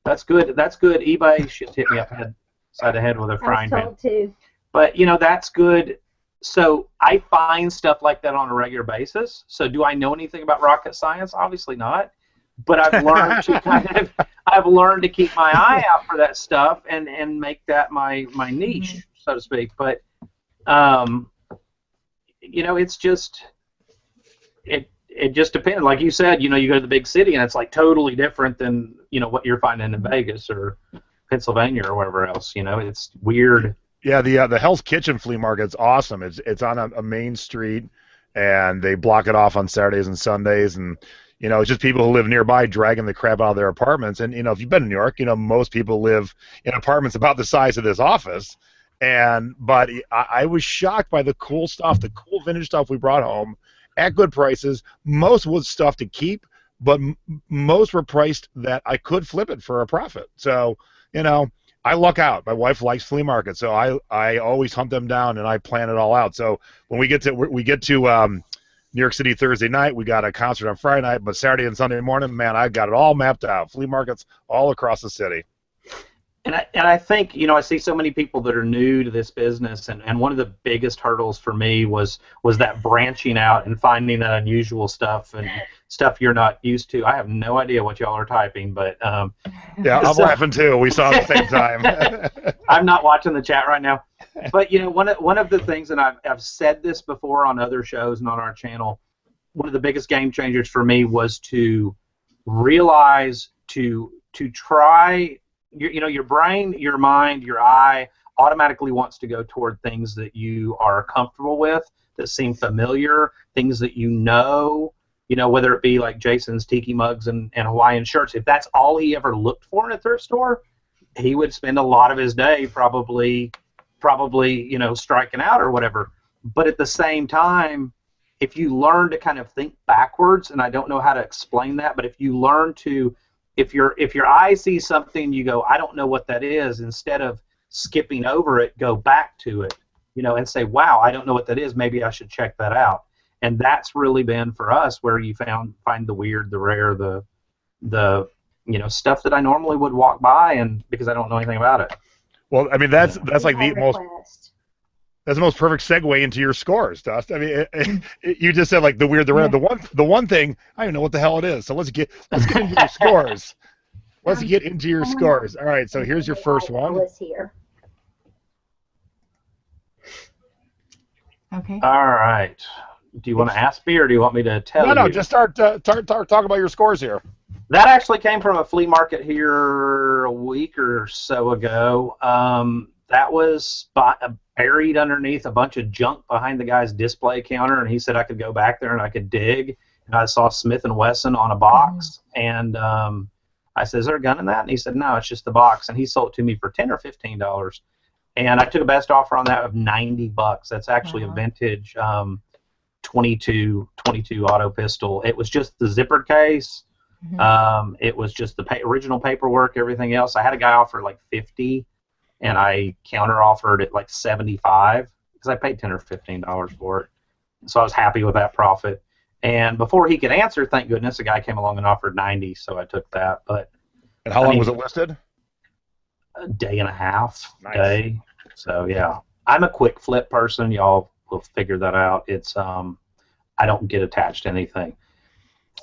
That's good. That's good. eBay should hit me upside the head with a frying pan. I was told too. But that's good. So I find stuff like that on a regular basis. So do I know anything about rocket science? Obviously not. But I've learned to I've learned to keep my eye out for that stuff and make that my niche, so to speak. But it's just it just depends. Like you said, you go to the big city and it's like totally different than what you're finding in Vegas or Pennsylvania or wherever else. It's weird. Yeah, the Hell's Kitchen flea market's awesome. It's on a main street, and they block it off on Saturdays and Sundays, and it's just people who live nearby dragging the crap out of their apartments. And if you've been in New York, most people live in apartments about the size of this office. But I was shocked by the cool stuff, the cool vintage stuff we brought home at good prices. Most was stuff to keep, but most were priced that I could flip it for a profit. So I luck out. My wife likes flea markets, so I always hunt them down and I plan it all out. So when we get to New York City Thursday night, we got a concert on Friday night, but Saturday and Sunday morning, man, I got it all mapped out. Flea markets all across the city. And I think, I see so many people that are new to this business, and one of the biggest hurdles for me was that branching out and finding that unusual stuff and stuff you're not used to. I have no idea what y'all are typing, but yeah, I'm laughing too. We saw it at the same time. I'm not watching the chat right now. But one of the things, and I've said this before on other shows and on our channel, one of the biggest game changers for me was to realize to try. Your brain, your mind, your eye automatically wants to go toward things that you are comfortable with, that seem familiar, things that whether it be like Jason's tiki mugs and Hawaiian shirts. If that's all he ever looked for in a thrift store, he would spend a lot of his day probably striking out or whatever. But at the same time, if you learn to kind of think backwards, and I don't know how to explain that, but if you learn to if your eye sees something, you go, I don't know what that is. Instead of skipping over it, go back to it, and say, wow, I don't know what that is. Maybe I should check that out. And that's really been for us where you find the weird, the rare, the stuff that I normally would walk by and because I don't know anything about it. Well, I mean that's like the most. That's the most perfect segue into your scores, Dust. I mean, you just said like the weird, the rare. The one thing I don't know what the hell it is. So let's get into your scores. Let's get into your scores. All right. So here's your first one. Was here. Okay. All right. Do you want to ask me, or do you want me to tell you? No. Just start talk about your scores here. That actually came from a flea market here a week or so ago. That was buried underneath a bunch of junk behind the guy's display counter, and he said I could go back there and I could dig. And I saw Smith & Wesson on a box, and I said, is there a gun in that? And he said, no, it's just the box. And he sold it to me for $10 or $15. and I took a best offer on that of $90. That's actually a vintage 22 auto pistol. It was just the zippered case. It was just the original paperwork, everything else. I had a guy offer like 50, and I counter offered at like 75 because I paid $10 or $15 for it. So I was happy with that profit. And before he could answer, thank goodness, a guy came along and offered 90, so I took that. But and how long was it listed? A day and a half. Day. So yeah, I'm a quick flip person. Y'all will figure that out. It's I don't get attached to anything.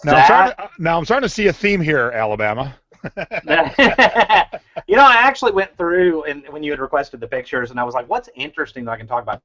Now I'm starting to see a theme here, Alabama. You know, I actually went through and when you had requested the pictures, and I was like, what's interesting that I can talk about?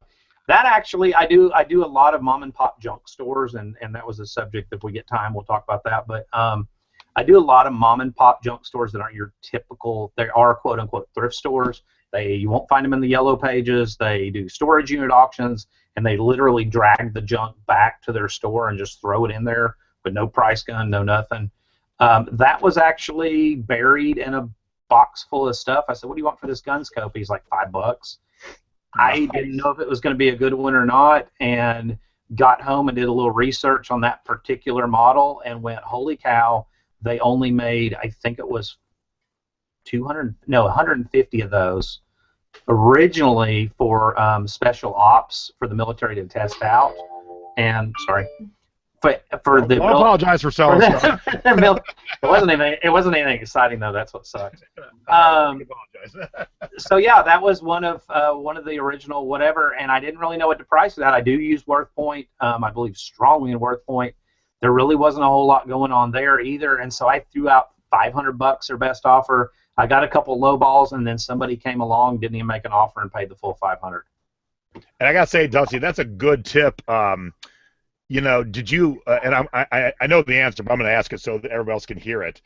That actually, I do a lot of mom and pop junk stores, and that was a subject. If we get time, we'll talk about that. But I do a lot of mom and pop junk stores that aren't your typical. They are quote unquote thrift stores. You won't find them in the yellow pages. They do storage unit auctions, and they literally drag the junk back to their store and just throw it in there with no price gun, no nothing. That was actually buried in a box full of stuff. I said, "What do you want for this gun scope?" He's like, $5. I didn't know if it was going to be a good one or not, and got home and did a little research on that particular model and went, holy cow, they only made, I think it was 150 of those originally for special ops for the military to test out. And, sorry. Don't apologize for selling stuff. It wasn't anything exciting though. That's what sucked. So yeah, that was one of the original whatever, and I didn't really know what to price it at. I do use WorthPoint. I believe strongly in WorthPoint. There really wasn't a whole lot going on there either, and so I threw out $500 their best offer. I got a couple low balls, and then somebody came along, didn't even make an offer, and paid the full $500. And I gotta say, Dusty, that's a good tip. You know, did you? And I know the answer, but I'm going to ask it so that everybody else can hear it.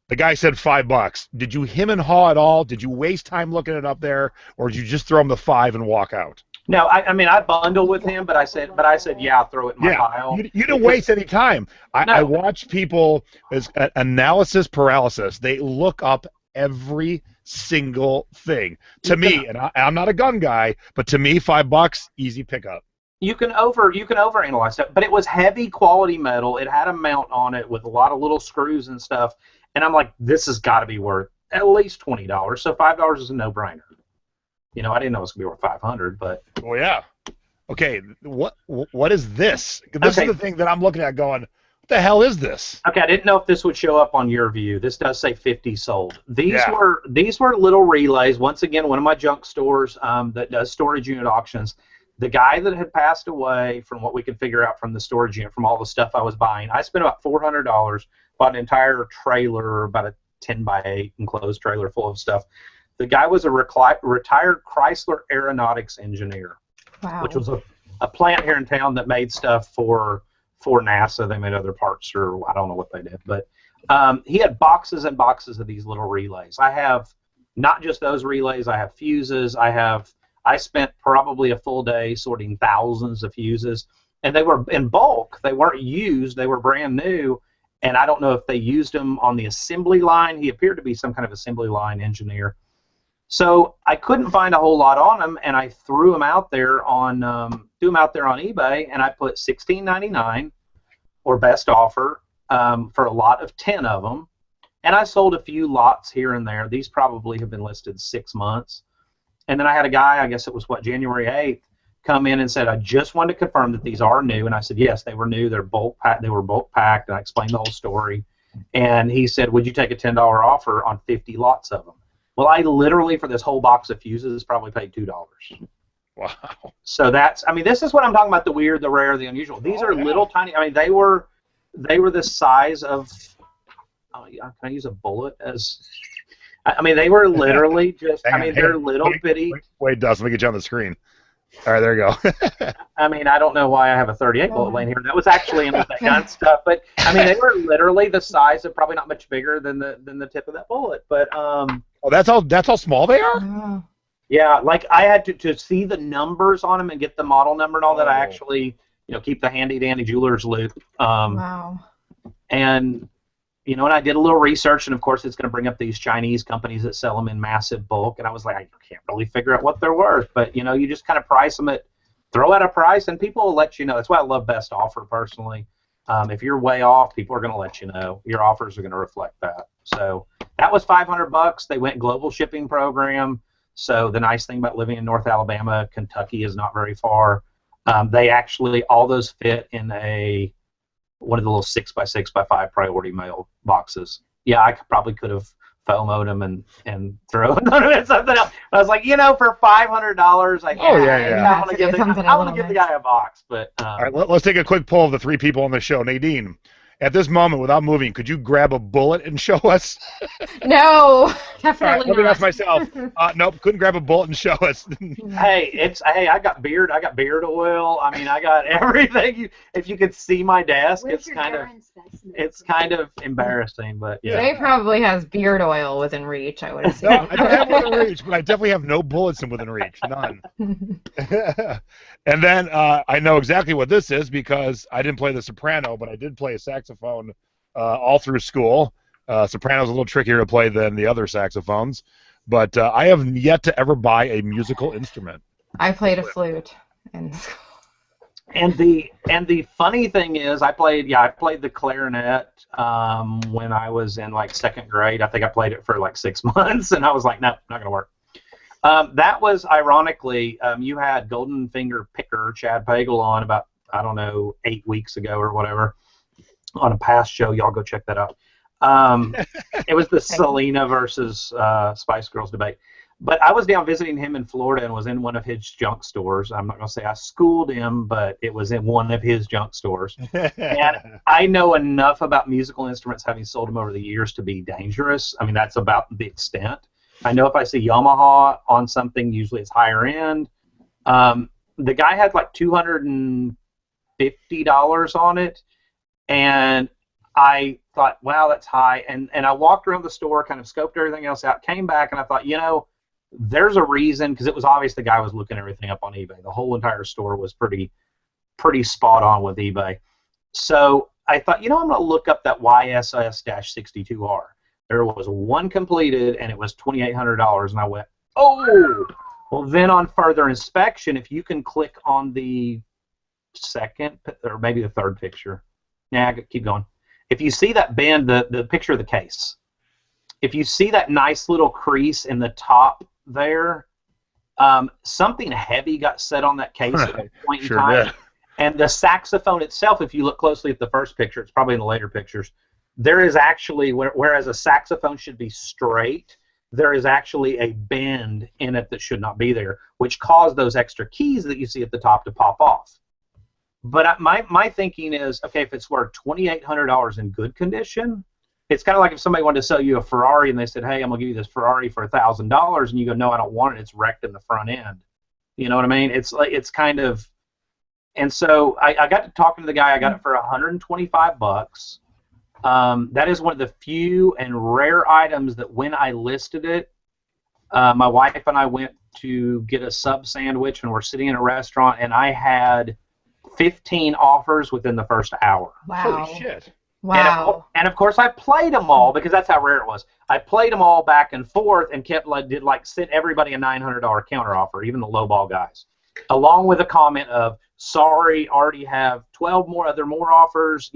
The guy said $5. Did you hem and haw at all? Did you waste time looking it up there, or did you just throw him the $5 and walk out? No, I mean I bundled with him, but I said yeah, throw it in my pile. You didn't waste any time. I watch people as analysis paralysis. They look up every single thing. To me, and I'm not a gun guy, but to me, $5, easy pickup. You can overanalyze that, but it was heavy quality metal. It had a mount on it with a lot of little screws and stuff, and I'm like, this has got to be worth at least $20. So $5 is a no-brainer. You know, I didn't know it was gonna be worth $500, but well, yeah. Okay, what is this? This is the thing that I'm looking at, going, what the hell is this? Okay, I didn't know if this would show up on your view. This does say 50 sold. These were little relays. Once again, one of my junk stores that does storage unit auctions. The guy that had passed away, from what we could figure out from the storage unit, from all the stuff I was buying, I spent about $400, bought an entire trailer, about a 10x8 enclosed trailer full of stuff. The guy was a retired Chrysler aeronautics engineer, which was a plant here in town that made stuff for NASA. They made other parts, or I don't know what they did. But he had boxes and boxes of these little relays. I have not just those relays. I have fuses. I spent probably a full day sorting thousands of fuses, and they were in bulk. They weren't used. They were brand new, and I don't know if they used them on the assembly line. He appeared to be some kind of assembly line engineer. So I couldn't find a whole lot on them, and I threw them out there on eBay, and I put $16.99 or best offer for a lot of 10 of them, and I sold a few lots here and there. These probably have been listed 6 months. And then I had a guy, I guess it was January 8th, come in and said, I just wanted to confirm that these are new. And I said, yes, they were new. They were bulk packed, and I explained the whole story. And he said, would you take a $10 offer on 50 lots of them? Well, I literally, for this whole box of fuses, probably paid $2. Wow. So this is what I'm talking about, the weird, the rare, the unusual. These are little tiny, they were the size of, can I use a bullet as... they were literally just, they're little bitty. Wait, Dust, let me get you on the screen. All right, there you go. I don't know why I have a 38 bullet laying here. That was actually in that gun stuff. But, they were literally the size of, probably not much bigger than the tip of that bullet. But, that's how small they are? Yeah, like I had to see the numbers on them and get the model number and all that. I actually, keep the handy-dandy jeweler's loop. Wow. And... and I did a little research, and of course it's going to bring up these Chinese companies that sell them in massive bulk, and I was like, I can't really figure out what they're worth, but you just kind of price them throw out a price, and people will let you know. That's why I love Best Offer personally. If you're way off, people are going to let you know. Your offers are going to reflect that. So that was $500. They went global shipping program. So the nice thing about living in North Alabama, Kentucky is not very far. They actually, all those fit in one of the little 6x6x5 priority mail boxes. Yeah, I probably could have FOMO'd them and thrown them in something else. I was like, for $500, I'm going to give the guy a box. But all right, let's take a quick poll of the three people on the show. Nadine, at this moment, without moving, could you grab a bullet and show us? No, definitely not. Let me ask myself. Nope, couldn't grab a bullet and show us. Hey, I got beard. I got beard oil. I mean, I got everything. If you could see my desk, it's kind of embarrassing, but yeah. Jay probably has beard oil within reach, I would assume. No, I don't have within reach, but I definitely have no bullets within reach. None. And then I know exactly what this is because I didn't play the soprano, but I did play a saxophone all through school. Soprano's a little trickier to play than the other saxophones, but I have yet to ever buy a musical instrument. I played a flute in school. And the funny thing is, I played the clarinet when I was in like second grade. I think I played it for like 6 months, and I was like, no, not gonna work. That was ironically, you had Golden Finger Picker Chad Pagel on about 8 weeks ago or whatever on a past show. Y'all go check that out. It was the Selena versus Spice Girls debate. But I was down visiting him in Florida and was in one of his junk stores. I'm not going to say I schooled him, but it was in one of his junk stores. And I know enough about musical instruments, having sold them over the years, to be dangerous. I mean, that's about the extent. I know if I see Yamaha on something, usually it's higher end. The guy had like $250 on it, and I thought, wow, that's high. And I walked around the store, kind of scoped everything else out, came back, and I thought, there's a reason, because it was obvious the guy was looking everything up on eBay. The whole entire store was pretty spot on with eBay. So I thought, I'm going to look up that YSS-62R. There was one completed, and it was $2,800, and I went, oh! Well, then on further inspection, if you can click on the second, or maybe the third picture. Keep going. If you see that bend, the picture of the case, if you see that nice little crease in the top there, something heavy got set on that case at a point in time. Did. And the saxophone itself, if you look closely at the first picture, it's probably in the later pictures, there is actually, whereas a saxophone should be straight, there is actually a bend in it that should not be there, which caused those extra keys that you see at the top to pop off. But my thinking is, okay, if it's worth $2,800 in good condition, it's kind of like if somebody wanted to sell you a Ferrari and they said, hey, I'm going to give you this Ferrari for $1,000, and you go, no, I don't want it. It's wrecked in the front end. You know what I mean? It's kind of, and so I got to talking to the guy. I got it for $125. That is one of the few and rare items that when I listed it, my wife and I went to get a sub sandwich, and we're sitting in a restaurant, and I had 15 offers within the first hour. Wow. Holy shit. Wow. And of course I played them all, because that's how rare it was. I played them all back and forth and sent everybody a $900 counter offer, even the lowball guys, along with a comment of, sorry, already have 12 more offers,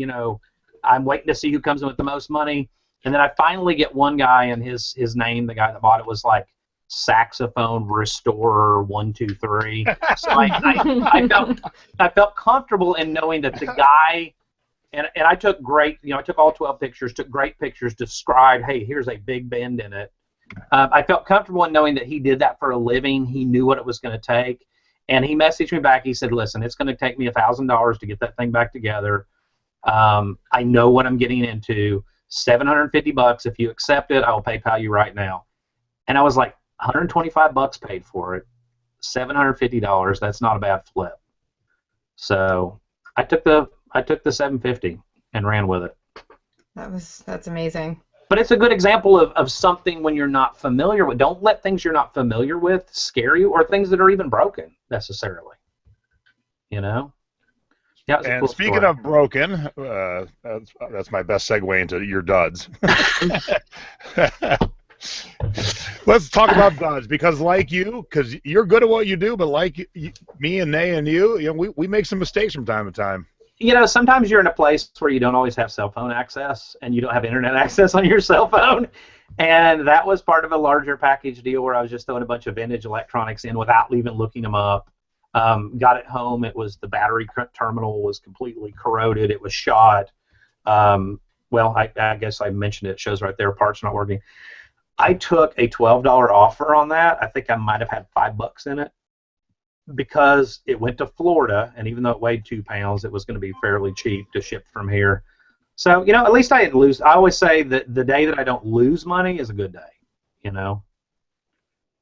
I'm waiting to see who comes in with the most money. And then I finally get one guy, and his name, the guy that bought it, was like Saxophone Restorer 123. So I felt comfortable in knowing that the guy, and I took I took all 12 pictures, took great pictures, described, hey, here's a big bend in it. I felt comfortable in knowing that he did that for a living. He knew what it was going to take. And he messaged me back. He said, listen, it's going to take me $1,000 to get that thing back together. I know what I'm getting into. $750. If you accept it, I will PayPal you right now. And I was like, $125 paid for it. $750. That's not a bad flip. So I took the $750 and ran with it. That's amazing. But it's a good example of something when you're not familiar with. Don't let things you're not familiar with scare you, or things that are even broken necessarily. And Yeah, it was a And cool speaking story. of broken, that's my best segue into your duds. Let's talk about duds, because like you, because you're good at what you do, but like me and Nay and you, we make some mistakes from time to time. Sometimes you're in a place where you don't always have cell phone access and you don't have internet access on your cell phone. And that was part of a larger package deal where I was just throwing a bunch of vintage electronics in without even looking them up. Got it home. It was the battery terminal was completely corroded. It was shot. Well, I guess I mentioned it. It shows right there, parts not working. I took a $12 offer on that. I think I might have had $5 in it, because it went to Florida, and even though it weighed 2 pounds, it was going to be fairly cheap to ship from here. So, at least I didn't lose. I always say that the day that I don't lose money is a good day,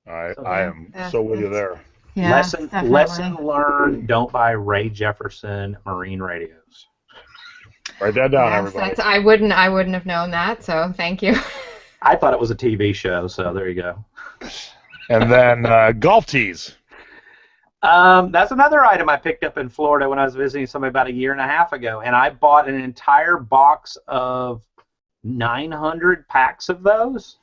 I am so with you there. Yeah, lesson learned, don't buy Ray Jefferson marine radios. Write that down, everybody. I wouldn't have known that, so thank you. I thought it was a TV show, so there you go. And then golf tees. That's another item I picked up in Florida when I was visiting somebody about a year and a half ago, and I bought an entire box of 900 packs of those.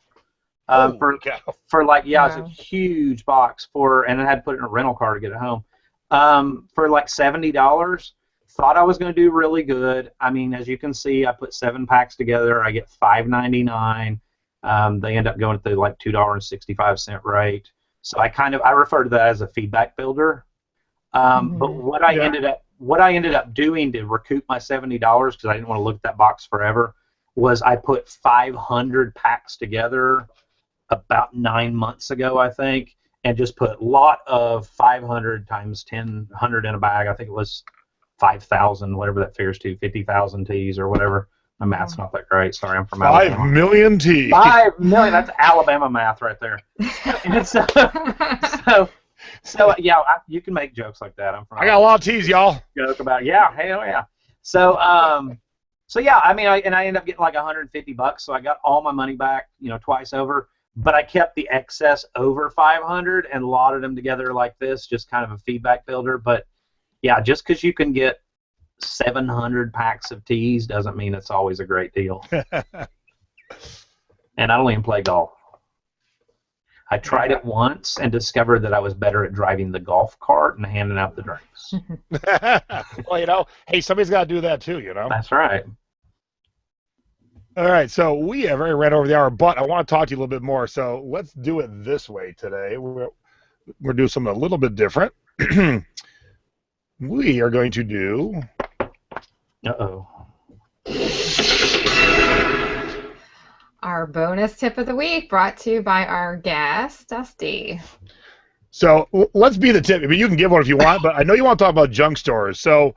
For like, yeah, it's a huge box and I had to put it in a rental car to get it home. For like $70. Thought I was going to do really good. I mean, as you can see, I put 7 packs together. I get $5.99. They end up going at the like $2.65 rate. So I refer to that as a feedback builder. But what I ended up doing to recoup my $70, because I didn't want to look at that box forever, was I put 500 packs together about 9 months ago, I think, and just put a lot of 500 times 100 in a bag. I think it was 5,000, whatever that figures to, 50,000 teas or whatever. My math's not that great. Sorry, I'm from Alabama. 5 million teas. 5 million. That's Alabama math right there. And so yeah, you can make jokes like that. I got a lot of teas, y'all. Joke about hell yeah. So yeah, I mean, I ended up getting like $150. So I got all my money back, twice over. But I kept the excess over 500 and lotted them together like this, just kind of a feedback builder. But yeah, just because you can get 700 packs of teas doesn't mean it's always a great deal. And I don't even play golf. I tried it once and discovered that I was better at driving the golf cart and handing out the drinks. Well, hey, somebody's got to do that too, That's right. All right, so we have already ran over the hour, but I want to talk to you a little bit more. So let's do it this way today. We're doing something a little bit different. We are going to do... Our bonus tip of the week, brought to you by our guest, Dusty. So let's be the tip. I mean, you can give one if you want, but I know you want to talk about junk stores. So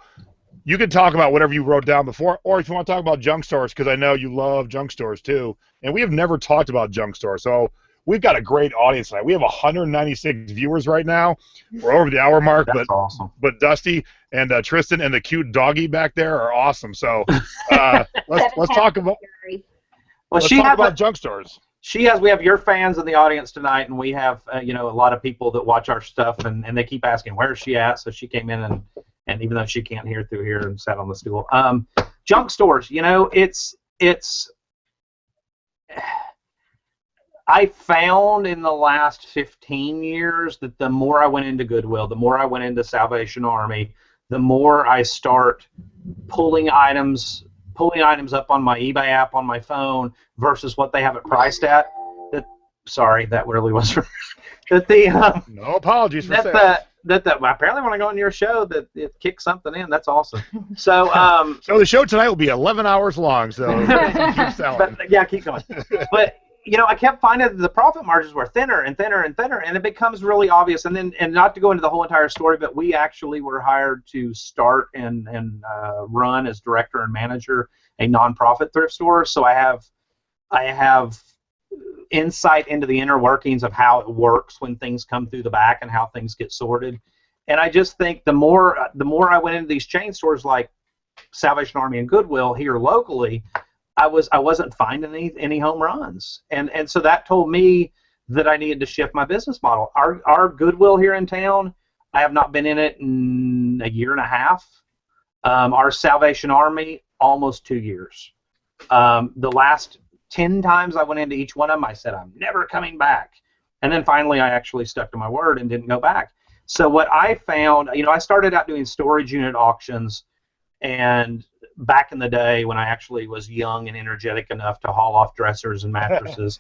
you can talk about whatever you wrote down before, or if you want to talk about junk stores, because I know you love junk stores too. And we have never talked about junk stores. So we've got a great audience tonight. We have 196 viewers right now. We're over the hour mark. That's awesome. But Dusty and Tristan and the cute doggy back there are awesome. So let's talk about... Well, let's talk about junk stores. We have your fans in the audience tonight, and we have a lot of people that watch our stuff, and they keep asking, where's she at? So she came in, and even though she can't hear through here, and sat on the stool. Junk stores, it's I found in the last 15 years that the more I went into Goodwill, the more I went into Salvation Army, the more I start pulling items up on my eBay app on my phone versus what they have it priced at. Sorry, that really was no apologies for that. Apparently when I go on your show that it kicks something in. That's awesome. So so the show tonight will be 11 hours long. So keep selling. But, yeah, keep going. But I kept finding that the profit margins were thinner and thinner and thinner, and it becomes really obvious. And not to go into the whole entire story, but we actually were hired to start and run as director and manager a nonprofit thrift store. So I have insight into the inner workings of how it works when things come through the back and how things get sorted. And I just think the more I went into these chain stores like Salvation Army and Goodwill here locally, I wasn't finding any home runs, and so that told me that I needed to shift my business model. Our Goodwill here in town, I have not been in it in a year and a half. Our Salvation Army, almost 2 years. The last 10 times I went into each one of them, I said, I'm never coming back. And then finally, I actually stuck to my word and didn't go back. So what I found, I started out doing storage unit auctions, and back in the day when I actually was young and energetic enough to haul off dressers and mattresses.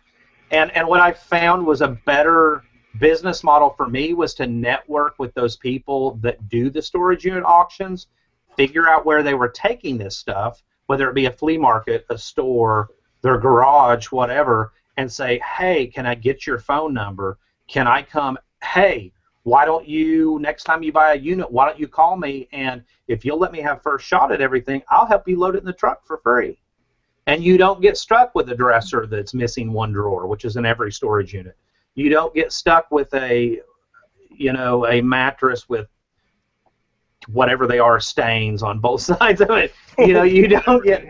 and what I found was a better business model for me was to network with those people that do the storage unit auctions, figure out where they were taking this stuff, whether it be a flea market, a store, their garage, whatever, and say, hey, can I get your phone number? Can I come? Hey, why don't you, next time you buy a unit, why don't you call me? And if you'll let me have first shot at everything, I'll help you load it in the truck for free. And you don't get stuck with a dresser that's missing one drawer, which is in every storage unit. You don't get stuck with a mattress with whatever they are, stains on both sides of it. You don't get,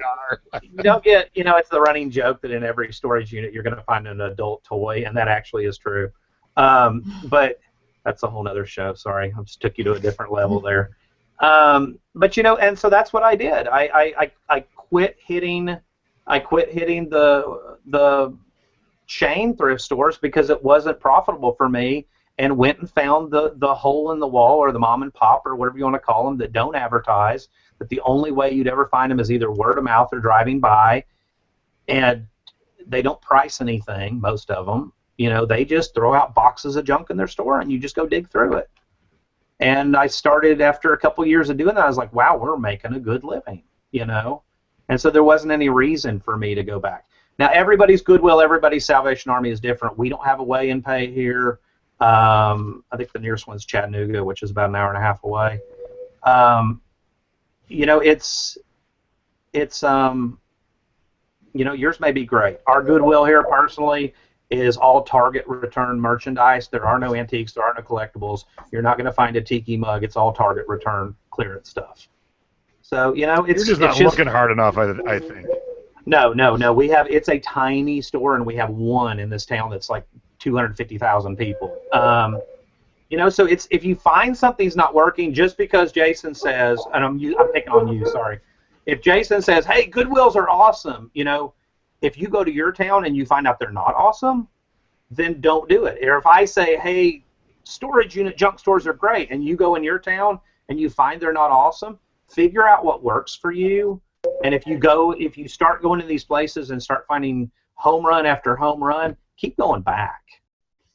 it's the running joke that in every storage unit you're going to find an adult toy, and that actually is true. But that's a whole nother show. Sorry, I just took you to a different level there. But and so that's what I did. I quit hitting the chain thrift stores because it wasn't profitable for me, and went and found the hole in the wall, or the mom and pop, or whatever you want to call them, that don't advertise, that the only way you'd ever find them is either word of mouth or driving by, and they don't price anything, most of them. They just throw out boxes of junk in their store, and you just go dig through it. And I started, after a couple years of doing that, I was like, wow, we're making a good living, And so there wasn't any reason for me to go back. Now, everybody's Goodwill, everybody's Salvation Army is different. We don't have a weigh-in pay here. I think the nearest one's Chattanooga, which is about an hour and a half away. Yours may be great. Our Goodwill here, personally, is all Target return merchandise. There are no antiques. There are no collectibles. You're not going to find a tiki mug. It's all Target return clearance stuff. So, it's you're just looking hard enough, I think. No. It's a tiny store, and we have one in this town that's like 250,000 people. So it's, if you find something's not working, just because Jason says, and I'm picking on you, sorry. If Jason says, hey, Goodwills are awesome, if you go to your town and you find out they're not awesome, then don't do it. Or if I say, hey, storage unit junk stores are great, and you go in your town and you find they're not awesome, figure out what works for you. And if you start going to these places and start finding home run after home run, keep going back.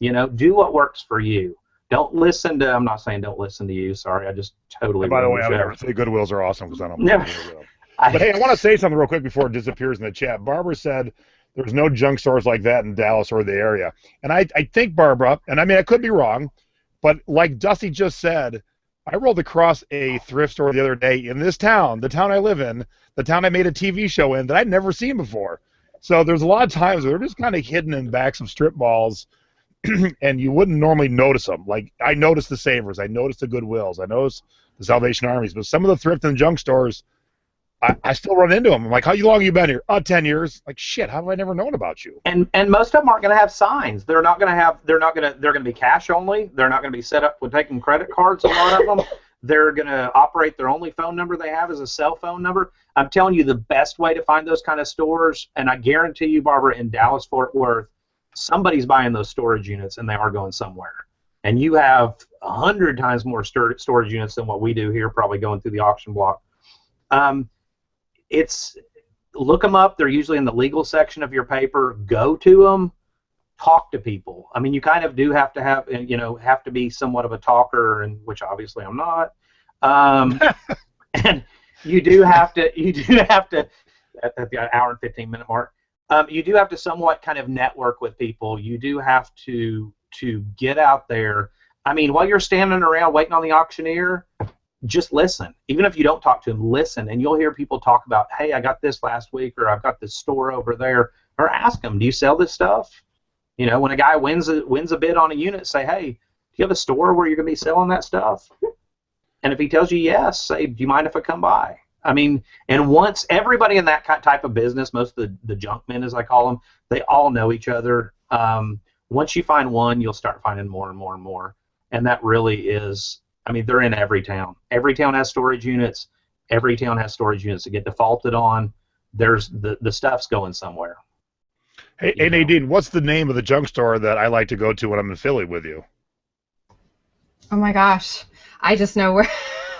Do what works for you. Don't listen to, I'm not saying don't listen to you, sorry, I just totally. And by the way, I would never say Goodwills are awesome, because I don't never. But hey, I want to say something real quick before it disappears in the chat. Barbara said there's no junk stores like that in Dallas or the area. And I think, Barbara, and I mean, I could be wrong, but like Dusty just said, I rolled across a thrift store the other day in this town, the town I live in, the town I made a TV show in, that I'd never seen before. So there's a lot of times where they're just kind of hidden in backs of strip malls, and you wouldn't normally notice them. Like, I noticed the Savers, I noticed the Goodwills, I noticed the Salvation Armies, but some of the thrift and junk stores, I still run into them. I'm like, how long have you been here? 10 years. Like, shit, how have I never known about you? And most of them aren't going to have signs. They're going to be cash only. They're not going to be set up with taking credit cards, a lot of them. They're going to operate, their only phone number they have is a cell phone number. I'm telling you, the best way to find those kind of stores, and I guarantee you, Barbara, in Dallas, Fort Worth, somebody's buying those storage units, and they are going somewhere. And you have 100 times more storage units than what we do here, probably going through the auction block. Look them up. They're usually in the legal section of your paper. Go to them. Talk to people. I mean, you kind of do have to have to be somewhat of a talker, and which obviously I'm not. And you do have to at the hour and 15-minute mark. You do have to somewhat kind of network with people. You do have to get out there. I mean, while you're standing around waiting on the auctioneer, just listen. Even if you don't talk to them, listen, and you'll hear people talk about, hey, I got this last week, or I've got this store over there, or ask them, do you sell this stuff? When a guy wins a bid on a unit, say, hey, do you have a store where you're going to be selling that stuff? And if he tells you yes, say, do you mind if I come by? I mean, and once everybody in that type of business, most of the junk men, as I call them, they all know each other. Once you find one, you'll start finding more and more and more. And that really is, I mean, they're in every town. Every town has storage units. Every town has storage units that get defaulted on. There's the stuff's going somewhere. Hey, Nadine, what's the name of the junk store that I like to go to when I'm in Philly with you? Oh my gosh, I just know where.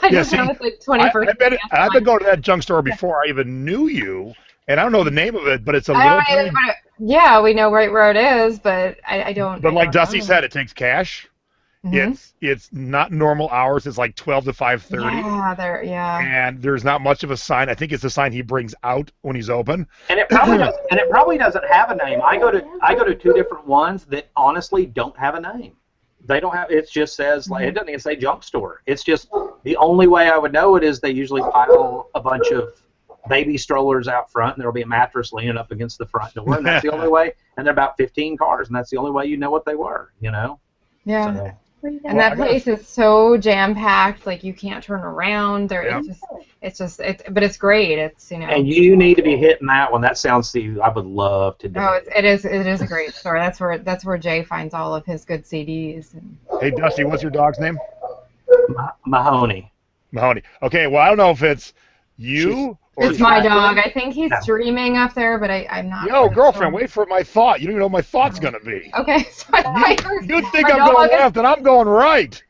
I just know it's like 21st. I've been going to that junk store before I even knew you, and I don't know the name of it, but it's a little. Yeah, we know right where it is, but I don't. But like Dusty said, it takes cash. Mm-hmm. It's not normal hours. It's like 12 to 5:30. Yeah. And there's not much of a sign. I think it's the sign he brings out when he's open. And it probably doesn't have a name. I go to 2 different ones that honestly don't have a name. They don't have. It just says like it doesn't even say junk store. It's just the only way I would know it is they usually pile a bunch of baby strollers out front, and there'll be a mattress leaning up against the front door, and that's the only way. And they're about 15 cars, and that's the only way you know what they were. Yeah. So. And that place is so jam-packed, like you can't turn around. But it's great. It's And you need to be hitting that one. That sounds I would love to do. Oh, it is a great store. That's where Jay finds all of his good CDs. Hey, Dusty, what's your dog's name? Mahoney. Okay, well I don't know if it's you. It's my dog. I think he's streaming up there, but I'm not. Yo, girlfriend, wait for my thought. You don't even know what my thought's going to be. Okay, you think I'm going left and I'm going right.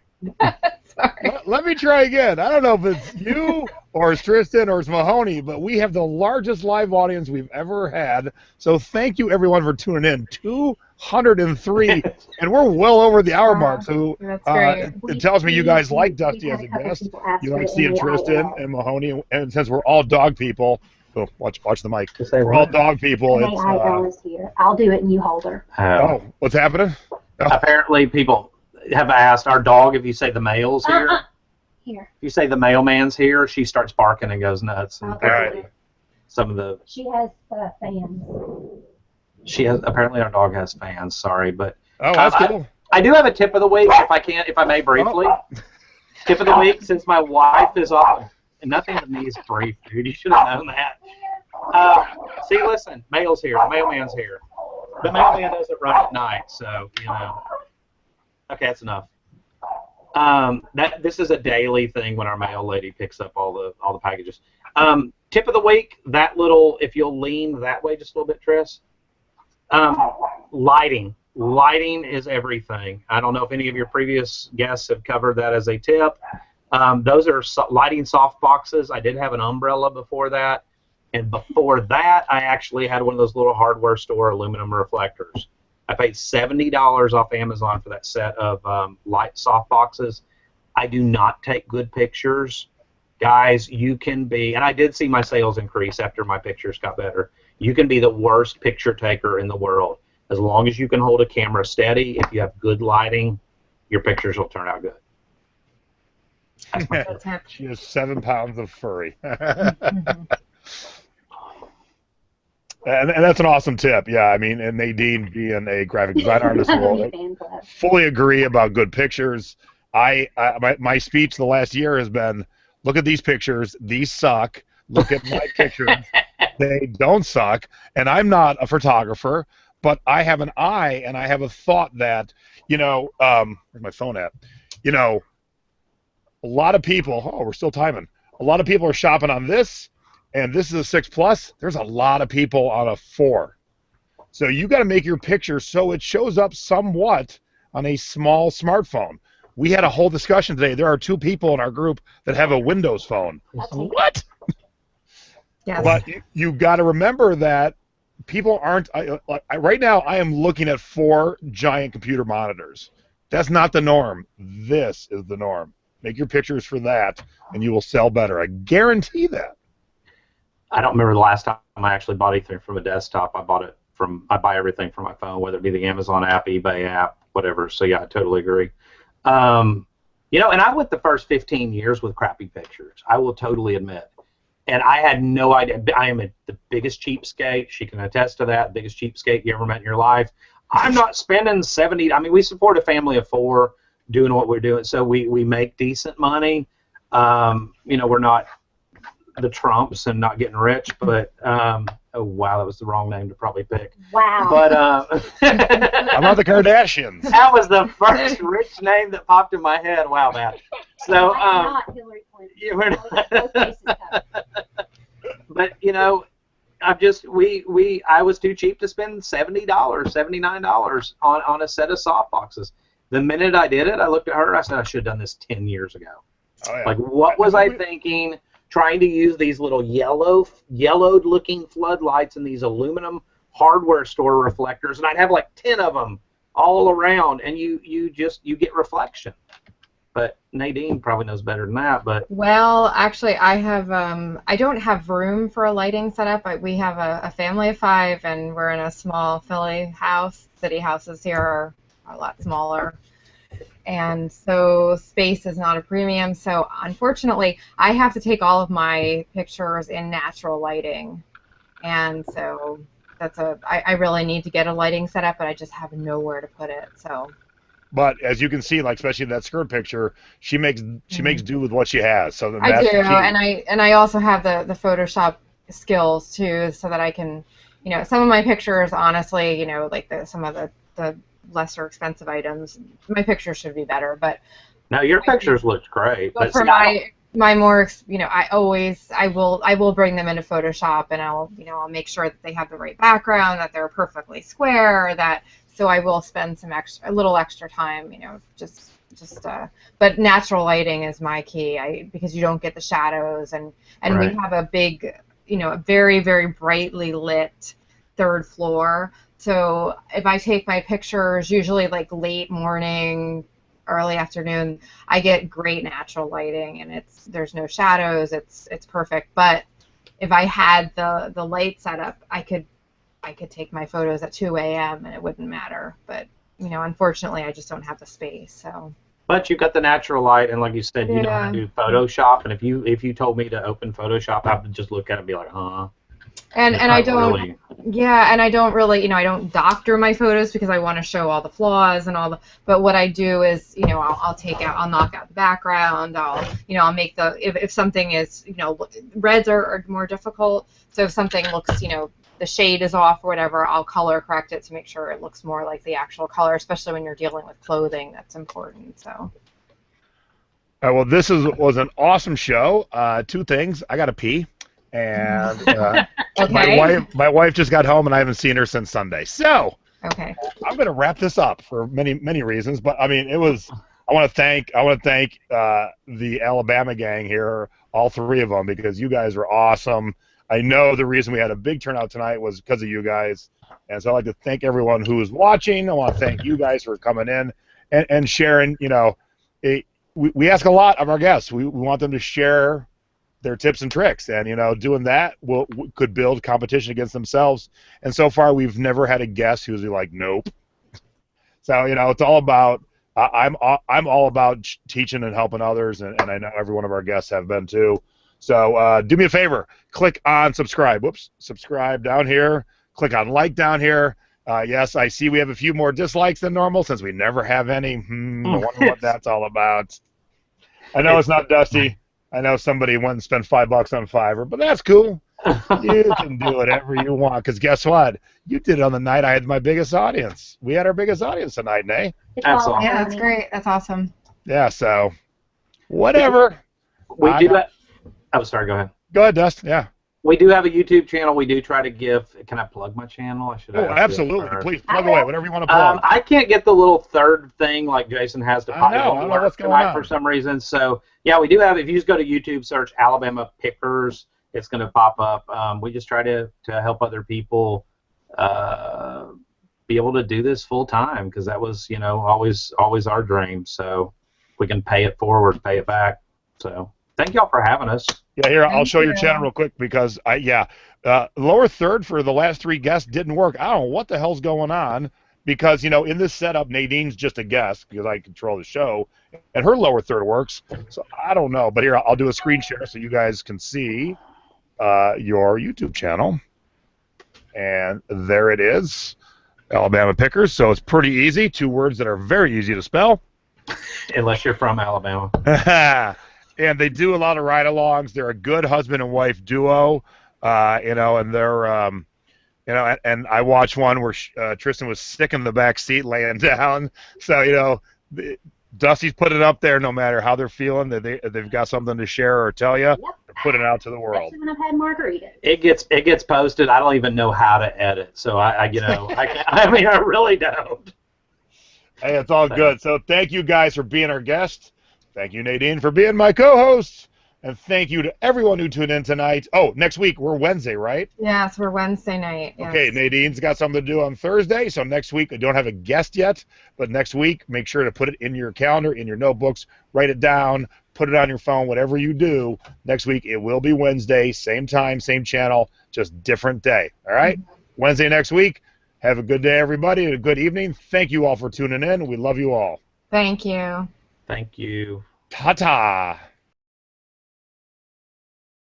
Sorry. Let me try again. I don't know if it's you or it's Tristan or it's Mahoney, but we have the largest live audience we've ever had. So thank you, everyone, for tuning in. 203, and we're well over the hour mark. So it tells me you guys like Dusty as a guest. You like seeing Tristan and Mahoney, and since we're all dog people, watch the mic. We're all dog people. Hey, eyebrow is here. I'll do it, and you hold her. Oh, what's happening? Oh. Apparently, people have asked our dog if you say the mail's here. Here. If you say the mailman's here, she starts barking and goes nuts. And some of the. She has fans. She has. Apparently, our dog has fans. Sorry, but. Oh, that's cool. I do have a tip of the week, if I may briefly. Tip of the week, since my wife is off. And nothing to me is brief, dude. You should have known that. See, listen, mail's here. The mailman's here. The mailman doesn't run at night, so Okay, that's enough. This is a daily thing when our mail lady picks up all the packages. Tip of the week, if you'll lean that way just a little bit, Tris. Lighting. Lighting is everything. I don't know if any of your previous guests have covered that as a tip. Those are lighting soft boxes. I did have an umbrella before that. And before that, I actually had one of those little hardware store aluminum reflectors. I paid $70 off Amazon for that set of light soft boxes. I do not take good pictures. Guys, you can be, and I did see my sales increase after my pictures got better. You can be the worst picture taker in the world. As long as you can hold a camera steady, if you have good lighting, your pictures will turn out good. She has 7 pounds of furry. And that's an awesome tip. Yeah, I mean, and Nadine being a graphic design artist will fully agree about good pictures. My speech the last year has been, look at these pictures. These suck. Look at my pictures. They don't suck. And I'm not a photographer, but I have an eye and I have a thought that, where's my phone at? A lot of people, we're still timing. A lot of people are shopping on this. And this is a 6 Plus, there's a lot of people on a 4. So you got to make your picture so it shows up somewhat on a small smartphone. We had a whole discussion today. There are 2 people in our group that have a Windows phone. What? Yes. But you got to remember that people aren't. Right now, I am looking at 4 giant computer monitors. That's not the norm. This is the norm. Make your pictures for that, and you will sell better. I guarantee that. I don't remember the last time I actually bought anything from a desktop. I buy everything from my phone, whether it be the Amazon app, eBay app, whatever. So yeah, I totally agree. And I went the first 15 years with crappy pictures. I will totally admit. And I had no idea. I am the biggest cheapskate. She can attest to that. Biggest cheapskate you ever met in your life. I'm not spending $70. I mean, we support a family of 4 doing what we're doing. So we make decent money. We're not the Trumps and not getting rich, but oh wow, that was the wrong name to probably pick. Wow. But I'm not the Kardashians. That was the first rich name that popped in my head. Wow, man. So not Hillary Clinton. you were not. know, I was too cheap to spend $70, $79 on a set of softboxes. The minute I did it, I looked at her and I said, I should have done this 10 years ago. Oh, yeah. Like, what was I thinking trying to use these little yellowed looking floodlights and these aluminum hardware store reflectors, and I'd have like 10 of them all around, and you get reflection. But Nadine probably knows better than that. But well, actually, I don't have room for a lighting setup. We have a family of 5, and we're in a small Philly house. City houses here are a lot smaller, and so space is not a premium. So unfortunately, I have to take all of my pictures in natural lighting, and so I really need to get a lighting setup, but I just have nowhere to put it. So. But as you can see, like especially in that skirt picture, she makes do with what she has. So I that's do, the key. and I also have the Photoshop skills too, so that I can, some of my pictures, honestly, like some of the lesser expensive items, my pictures should be better. But no, your pictures looked great. But for my more, I will bring them into Photoshop, and I'll make sure that they have the right background, that they're perfectly square, so I will spend a little extra time, but natural lighting is my key, because you don't get the shadows, and right. We have a big, a very, very brightly lit 3rd floor. So if I take my pictures, usually like late morning, early afternoon, I get great natural lighting, and there's no shadows. It's perfect. But if I had the light setup, I could take my photos at 2 a.m. and it wouldn't matter. But unfortunately, I just don't have the space. So. But you've got the natural light, and like you said, you know how to do Photoshop. And if you told me to open Photoshop, I would just look at it and be like, huh. And I don't and I don't really I don't doctor my photos because I want to show all the flaws and all the. But what I do is I'll knock out the background. I'll make if something is reds are more difficult. So if something looks the shade is off or whatever, I'll color correct it to make sure it looks more like the actual color, especially when you're dealing with clothing. That's important. So. All right, well, this was an awesome show. 2 things. I got to pee. And okay. my wife just got home, and I haven't seen her since Sunday. So okay. I'm going to wrap this up for many reasons. But I mean, I want to thank the Alabama gang here, all 3 of them, because you guys were awesome. I know the reason we had a big turnout tonight was because of you guys, and so I'd like to thank everyone who is watching. I want to thank you guys for coming in and sharing. We ask a lot of our guests. We want them to share their tips and tricks, and doing that could build competition against themselves. And so far, we've never had a guest who's like, nope. So it's all about. I'm all about teaching and helping others, and I know every one of our guests have been too. So do me a favor, click on subscribe. Whoops, subscribe down here. Click on like down here. Yes, I see we have a few more dislikes than normal since we never have any. I wonder what that's all about. I know it's not Dusty. I know somebody went and spent $5 on Fiverr, but that's cool. You can do whatever you want, because guess what? You did it on the night I had my biggest audience. We had our biggest audience tonight, Nay. That's awesome. Yeah, that's great. That's awesome. Yeah, so whatever. We do that. Oh, sorry, go ahead. Go ahead, Dust. Yeah. We do have a YouTube channel. We do try to give. Can I plug my channel? I should. Absolutely. Please plug away. Whatever you want to plug. I can't get the little 3rd thing like Jason has to pop I don't know what's going on for some reason. So yeah, we do have. If you just go to YouTube, search Alabama Pickers, it's going to pop up. We just try to help other people be able to do this full time, because that was always our dream. So we can pay it forward, pay it back. So thank y'all for having us. Yeah, here, I'll show your channel real quick, because lower 3rd for the last 3 guests didn't work. I don't know what the hell's going on, because in this setup, Nadine's just a guest because I control the show, and her lower 3rd works. So I don't know, but here, I'll do a screen share so you guys can see your YouTube channel, and there it is, Alabama Pickers. So it's pretty easy. 2 words that are very easy to spell, unless you're from Alabama. And they do a lot of ride-alongs. They're a good husband and wife duo, and they're, and I watched one where Tristan was sick in the back seat laying down. So, Dusty's put it up there no matter how they're feeling. They've got something to share or tell you. put it out to the world. Especially when I've had margaritas. It gets posted. I don't even know how to edit, so I can't, I mean, I really don't. Hey, it's all good. So thank you guys for being our guest. Thank you, Nadine, for being my co-host. And thank you to everyone who tuned in tonight. Oh, next week, we're Wednesday, right? Yes, we're Wednesday night. Yes. Okay, Nadine's got something to do on Thursday, so next week, I don't have a guest yet, but next week, make sure to put it in your calendar, in your notebooks, write it down, put it on your phone, whatever you do. Next week, it will be Wednesday, same time, same channel, just different day, all right? Wednesday next week. Have a good day, everybody, and a good evening. Thank you all for tuning in. We love you all. Thank you. Thank you. Ta-ta.